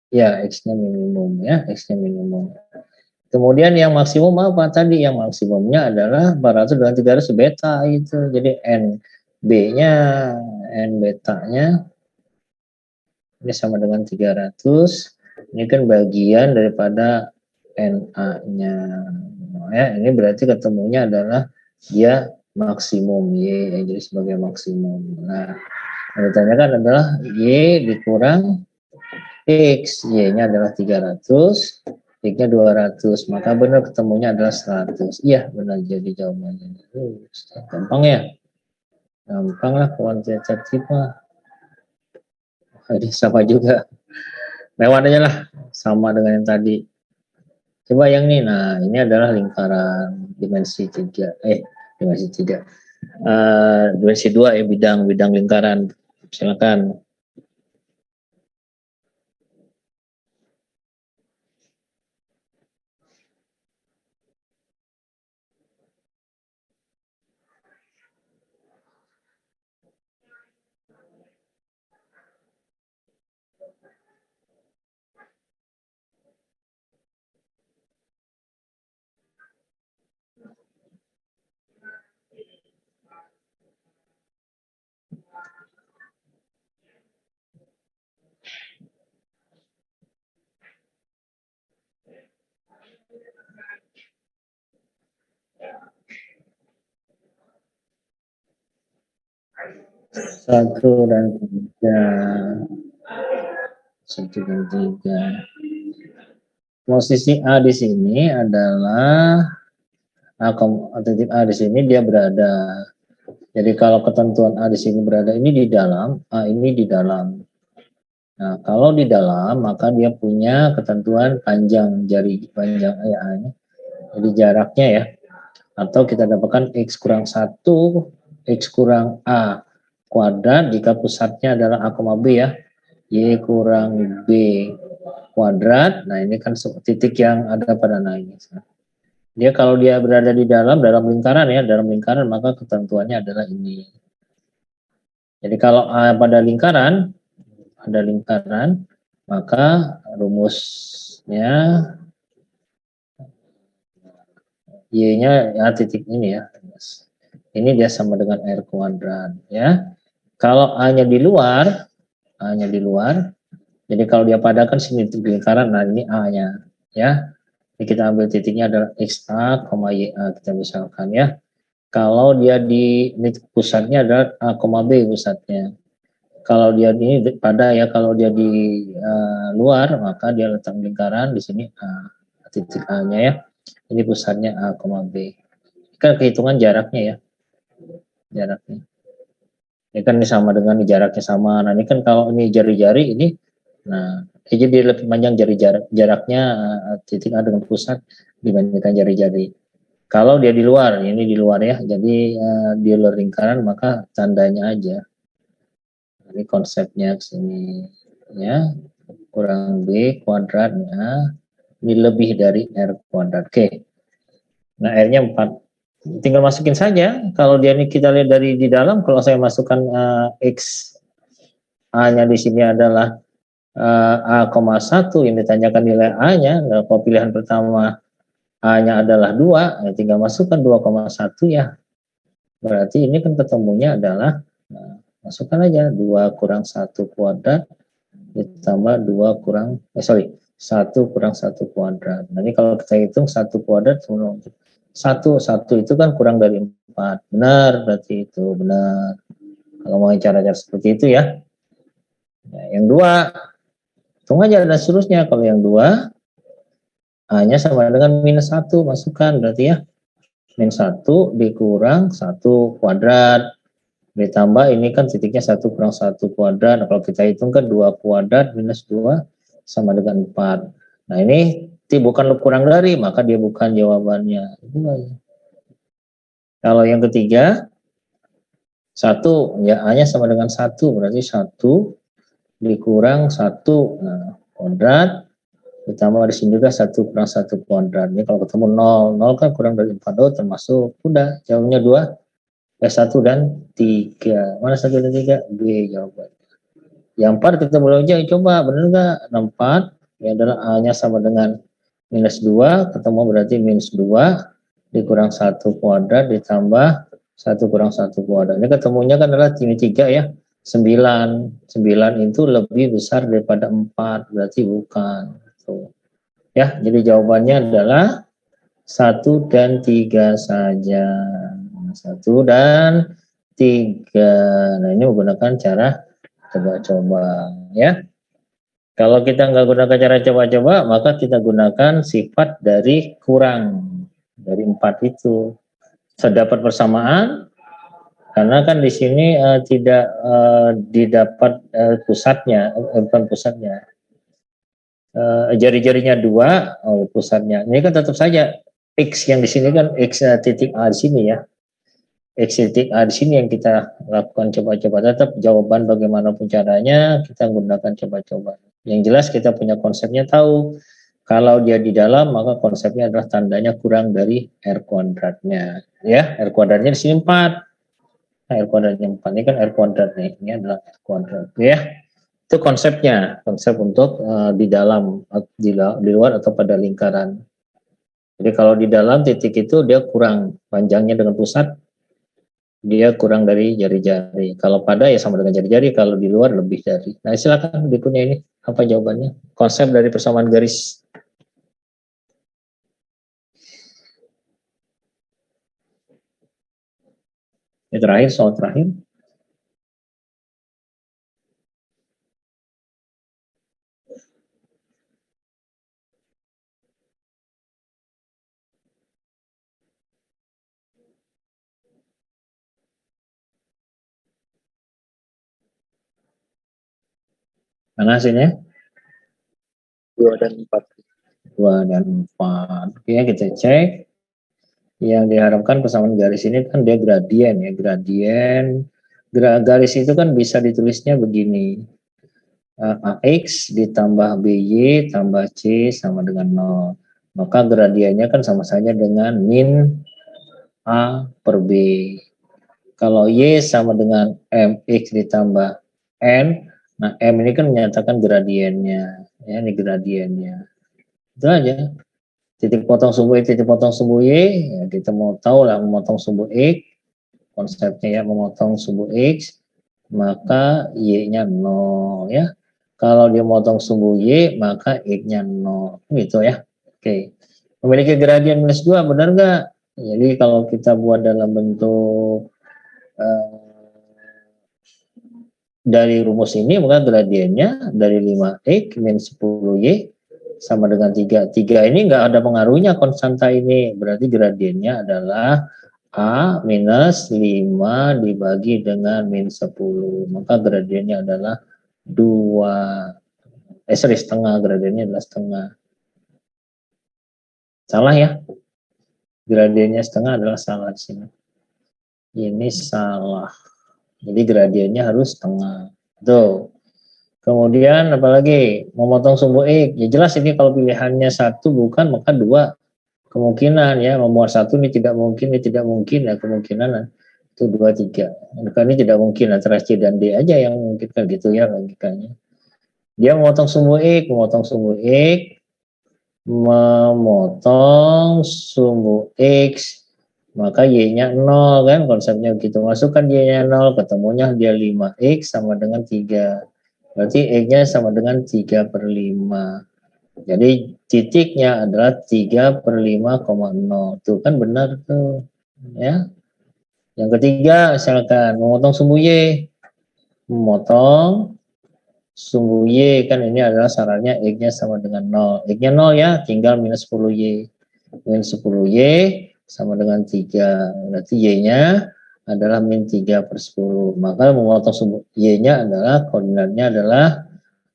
Ya, X-nya minimum ya. X-nya minimum. Kemudian yang maksimum apa tadi? Yang maksimumnya adalah 400 dengan 300 beta itu. Jadi NB-nya, N betanya ini sama dengan 300. Ini kan bagian daripada NA-nya. Ya, ini berarti ketemunya adalah dia maksimum Y, jadi sebagai maksimum. Nah, yang ditanyakan adalah Y dikurang X, Y-nya adalah 300, X-nya 200, maka benar ketemunya adalah 100. Iya, benar jadi jawabannya. Gampang ya? Gampang lah kuantitatif mah. Jadi sama juga. Lewat aja lah, sama dengan yang tadi. Coba yang ini, nah ini adalah lingkaran dimensi 3, dimensi 3. Dimensi 2 ya, bidang lingkaran. Silakan. 1 dan 3. 1 dan 3. Posisi A di sini adalah titik A di sini dia berada. Jadi kalau ketentuan A di sini berada ini di dalam, A ini di dalam. Nah, kalau di dalam maka dia punya ketentuan panjang jari panjang A-nya. Jadi jaraknya ya. Atau kita dapatkan X kurang 1, X kurang A kuadrat jika pusatnya adalah A, B ya. Y kurang B kuadrat. Nah, ini kan titik yang ada pada ini. Dia kalau dia berada di dalam lingkaran ya, dalam lingkaran maka ketentuannya adalah ini. Jadi kalau A pada lingkaran, ada lingkaran, maka rumusnya Y-nya ya titik ini ya. Ini dia sama dengan R kuadrat ya. Kalau A-nya di luar, jadi kalau dia padakan sini lingkaran, nah ini A-nya ya. Ini kita ambil titiknya adalah XA, YA kita misalkan ya. Kalau dia di pusatnya adalah A, B pusatnya. Kalau dia ini pada ya, kalau dia di luar maka dia letak lingkaran di sini A, titik A-nya ya. Ini pusatnya A, B. Ini kan kehitungan jaraknya ya. Jaraknya. Ini kan sama dengan jaraknya sama. Nah, ini kan kalau ini jari-jari ini, nah, jadi lebih panjang jaraknya titik A dengan pusat dibandingkan jari-jari. Kalau dia di luar, ini di luar ya, jadi di luar lingkaran maka tandanya aja. Ini konsepnya ke sini ya, kurang B kuadratnya, ini lebih dari R kuadrat. Oke. Nah, R-nya 4. Tinggal masukin saja. Kalau dia ini kita lihat dari di dalam, kalau saya masukkan X A-nya di sini adalah A,1 yang ditanyakan nilai A-nya, nah, kalau pilihan pertama A-nya adalah 2, ya tinggal masukkan 2,1 ya. Berarti ini kan ketemunya adalah, nah, masukkan aja 2 kurang 1 kuadrat ditambah 2 kurang, 1 kurang 1 kuadrat. Nah, ini kalau kita hitung 1 kuadrat, 1 itu kan kurang dari 4. Benar, berarti itu benar. Kalau mau cara-cara seperti itu ya. Nah, yang 2, hitung aja dan seterusnya. Kalau yang 2, A-nya sama dengan minus 1, masukkan berarti ya. Minus 1 dikurang 1 kuadrat. Ditambah ini kan titiknya 1 kurang 1 kuadrat. Nah, kalau kita hitung kan 2 kuadrat minus 2 sama dengan 4. Nah, ini bukan kurang dari, maka dia bukan jawabannya. Itu aja. Kalau yang ketiga, 1, ya A-nya sama dengan 1, berarti 1 dikurang 1 kuadrat, ditambah di sini juga 1 kurang 1 kuadrat. Ini kalau ketemu 0 kan kurang dari 4, termasuk, udah, jawabnya 1 dan 3. Mana 1 dan 3? B jawabannya. Yang 4 kita boleh aja coba, benar nggak? 4, ya adalah A-nya sama dengan minus 2, ketemu berarti minus 2, dikurang 1 kuadrat, ditambah 1 kurang 1 kuadrat. Ini ketemunya kan adalah ini 3 ya. 9 itu lebih besar daripada 4, berarti bukan. Tuh. Ya, jadi jawabannya adalah 1 dan 3 saja. 1 dan 3. Nah, ini menggunakan cara coba-coba ya. Kalau kita nggak gunakan cara coba-coba, maka kita gunakan sifat dari kurang dari 4 itu. Terdapat persamaan karena kan di sini tidak didapat pusatnya, bukan pusatnya. Jari-jarinya 2 pusatnya. Ini kan tetap saja X yang di sini kan X titik A di sini ya. X titik A di sini yang kita lakukan coba-coba. Tetap jawaban bagaimanapun caranya kita gunakan coba-coba. Yang jelas kita punya konsepnya tahu. Kalau dia di dalam maka konsepnya adalah tandanya kurang dari R kuadratnya. Ya, R kuadratnya di sini 4. Nah, R kuadratnya 4. Ini kan R kuadrat nih. Ini adalah R kuadrat. Ya. Itu konsepnya. Konsep untuk di dalam, di luar atau pada lingkaran. Jadi kalau di dalam titik itu dia kurang panjangnya dengan pusat. Dia kurang dari jari-jari. Kalau pada ya sama dengan jari-jari, kalau di luar lebih dari. Nah, silakan berikutnya ini. Apa jawabannya? Konsep dari persamaan garis. Ini terakhir, soal terakhir. Mana hasilnya? 2 dan 4. 2 dan 4. Oke, kita cek. Yang diharapkan persamaan garis ini kan dia gradien ya. Garis itu kan bisa ditulisnya begini. AX ditambah BY tambah C sama dengan 0. Maka gradiennya kan sama saja dengan min A per B. Kalau Y sama dengan MX ditambah N, nah M ini kan menyatakan gradiennya. Ya, ini gradiennya. Itu aja. Titik potong sumbu X, titik potong sumbu Y, ya kita mau tahu lah memotong sumbu X, konsepnya ya memotong sumbu X, maka Y-nya 0 ya. Kalau dia motong sumbu Y, maka X-nya 0. Gitu ya. Oke. Memiliki gradien minus 2, benar nggak? Jadi kalau kita buat dalam bentuk dari rumus ini, maka gradiennya dari 5X min 10Y sama dengan 3. 3 ini nggak ada pengaruhnya konstanta ini. Berarti gradiennya adalah A minus 5 dibagi dengan min 10. Maka gradiennya adalah 2. Setengah, gradiennya adalah setengah. Salah ya? Gradiennya setengah adalah salah di sini. Ini salah. Jadi gradiennya harus setengah. Tuh. Kemudian apalagi memotong sumbu X. Ya jelas ini kalau pilihannya 1 bukan, maka 2 kemungkinan ya. Memuat 1 ini tidak mungkin ya, kemungkinan itu 2, 3. Maka ini tidak mungkin, antara C dan D aja yang mungkin kan gitu ya logikanya. Dia memotong sumbu X, memotong sumbu X, maka Y-nya 0 kan, konsepnya begitu. Masukkan Y-nya 0, ketemunya dia 5X sama dengan 3. Berarti X-nya sama dengan 3 per 5. Jadi titiknya adalah 3 per 5,0. Tuh kan benar tuh. Ya. Yang ketiga, misalkan memotong sumbu Y. Memotong sumbu Y, kan ini adalah syaratnya X-nya sama dengan 0. X-nya 0 ya, tinggal minus 10Y. Minus 10Y sama dengan 3. Berarti Y-nya adalah min 3 per 10. Maka memotong sumbu Y-nya adalah, koordinatnya adalah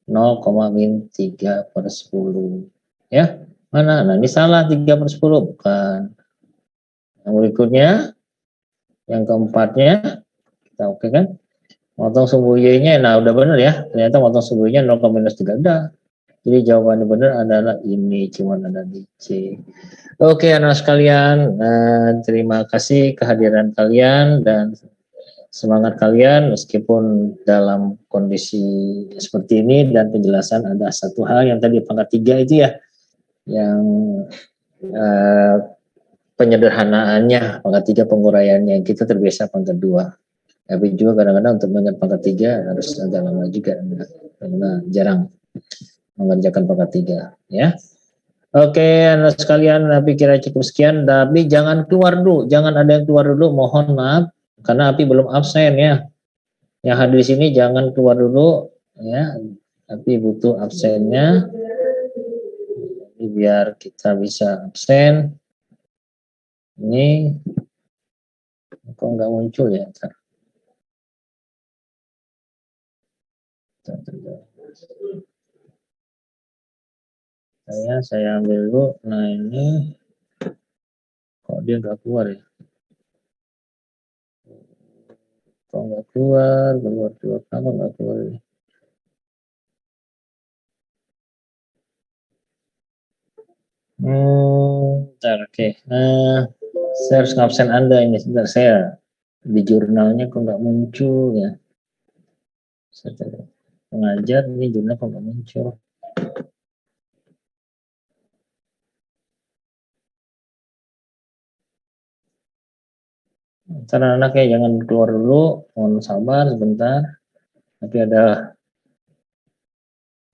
0, min 3 per 10. Ya, mana? Nah, ini salah 3 per 10. Bukan. Yang berikutnya, yang keempatnya, kita oke kan? Motong sumbu Y-nya, nah udah benar ya. Ternyata motong sumbu Y-nya 0, minus 3. Udah. Jadi jawabannya benar adalah ini, cuman ada di C. Oke, anak sekalian, terima kasih kehadiran kalian dan semangat kalian meskipun dalam kondisi seperti ini, dan penjelasan ada satu hal yang tadi pangkat 3 itu ya, yang penyederhanaannya pangkat 3 penguraiannya, kita terbiasa pangkat 2. Tapi juga kadang-kadang untuk mengingat pangkat 3 harus agak lama juga karena jarang mengerjakan pangkat 3 ya. Oke, anak sekalian, Api kira cukup sekian, tapi jangan keluar dulu, jangan ada yang keluar dulu, mohon maaf, karena Api belum absen ya. Yang hadir di sini jangan keluar dulu ya, Api butuh absennya, biar kita bisa absen. Ini kok nggak muncul ya? Saya ambil dulu. Nah ini kok dia nggak keluar ya? Kok nggak keluar kamu nggak keluar ya? Bentar, oke. Saya harus ngabsen Anda ini. Sebentar, saya di jurnalnya kok nggak muncul ya? Saya pengajar ini jurnal kok nggak muncul? Ntar anaknya jangan keluar dulu, mohon sabar sebentar. Tapi ada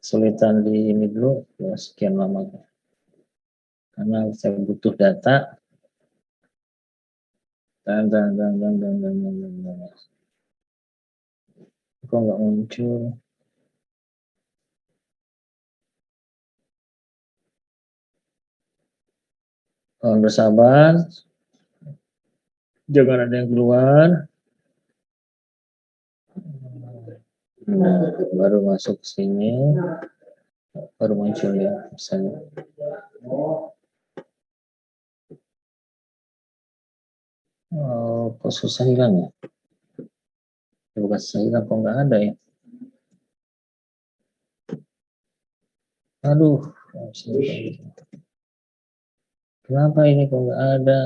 kesulitan di ini dulu, ya, sekian lama. Karena saya butuh data. Dan. Kok nggak muncul? Mohon bersabar. Jangan ada yang keluar. Nah, baru masuk sini, baru muncul ya misalnya. Oh, kok susah hilang ya? Bukan susah hilang, kok nggak ada ya? Aduh, kenapa ini kok nggak ada?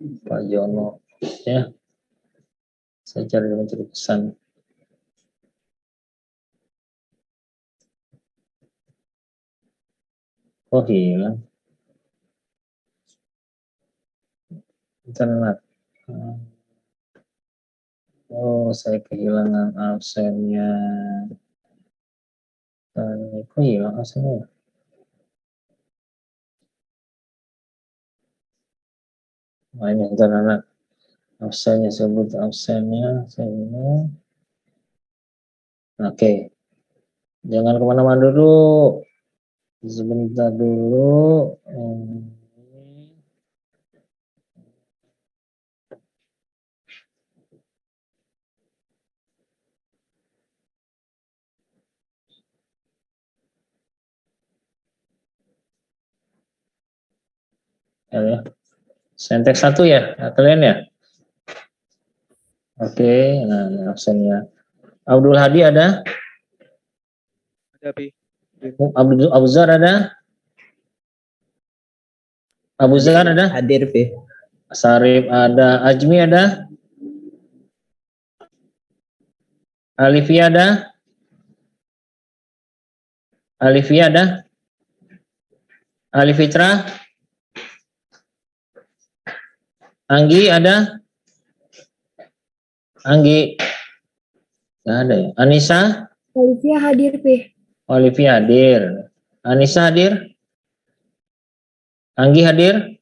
Pak Jono, ya, saya cari mencari pesan. Oh hilang. Internet. Oh, saya kehilangan absennya. Kok hilang absennya? Nah, ini internet. Absennya, sebut absennya. Saya Oke. Jangan kemana-mana dulu. Sebentar dulu. Ya. Sentek 1 ya, kalian ya? Oke, nah ini absennya. Abdul Hadi ada? Ada, Pi. Abu Zar ada? Abu Zar ada? Hadir, Pi. Sarip ada? Ajmi ada? Alifia ada? Alifia ada? Alifitra? Anggi ada? Anggi? Nggak ada ya? Anissa? Olivia hadir, P. Olivia hadir. Anissa hadir? Anggi hadir?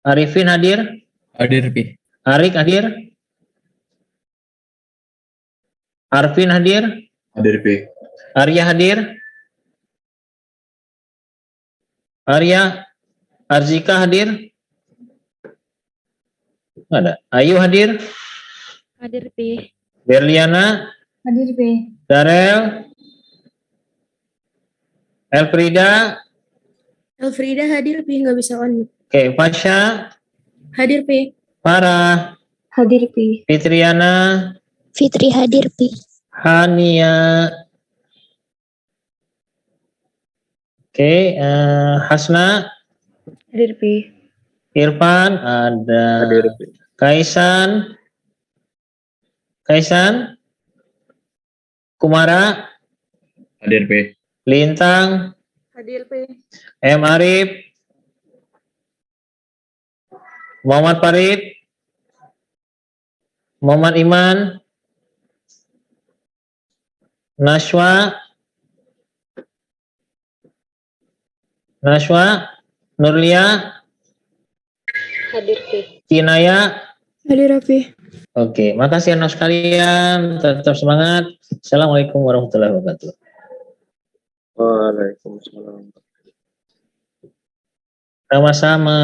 Arifin hadir? Hadir, Pi. Arik hadir? Arvin hadir? Hadir, Pi. Arya hadir? Arya? Arzika hadir? Nggak ada. Ayu hadir? Hadir, P. Berliana? Hadir, P. Darel? Elfrida? Elfrida hadir, P. Nggak bisa on. Oke, Fasya? Hadir, P. Farah? Hadir, P. Fitriana? Fitri hadir, P. Hania? Oke, Hasna? Hadir, P. Irfan? Ada. Hadir, Pi. Kaisan? Kaisan? Kumara? Hadir, Pi. Hadir, Lintang? P. M. Arif? Muhammad Farid? Muhammad Iman? Nashwa? Nashwa? Nurlia? Hadir, P. Kinaya? Hadir, P. Oke, makasih anak sekalian. Tetap semangat. Assalamualaikum warahmatullahi wabarakatuh. Waalaikumsalam. Sama-sama.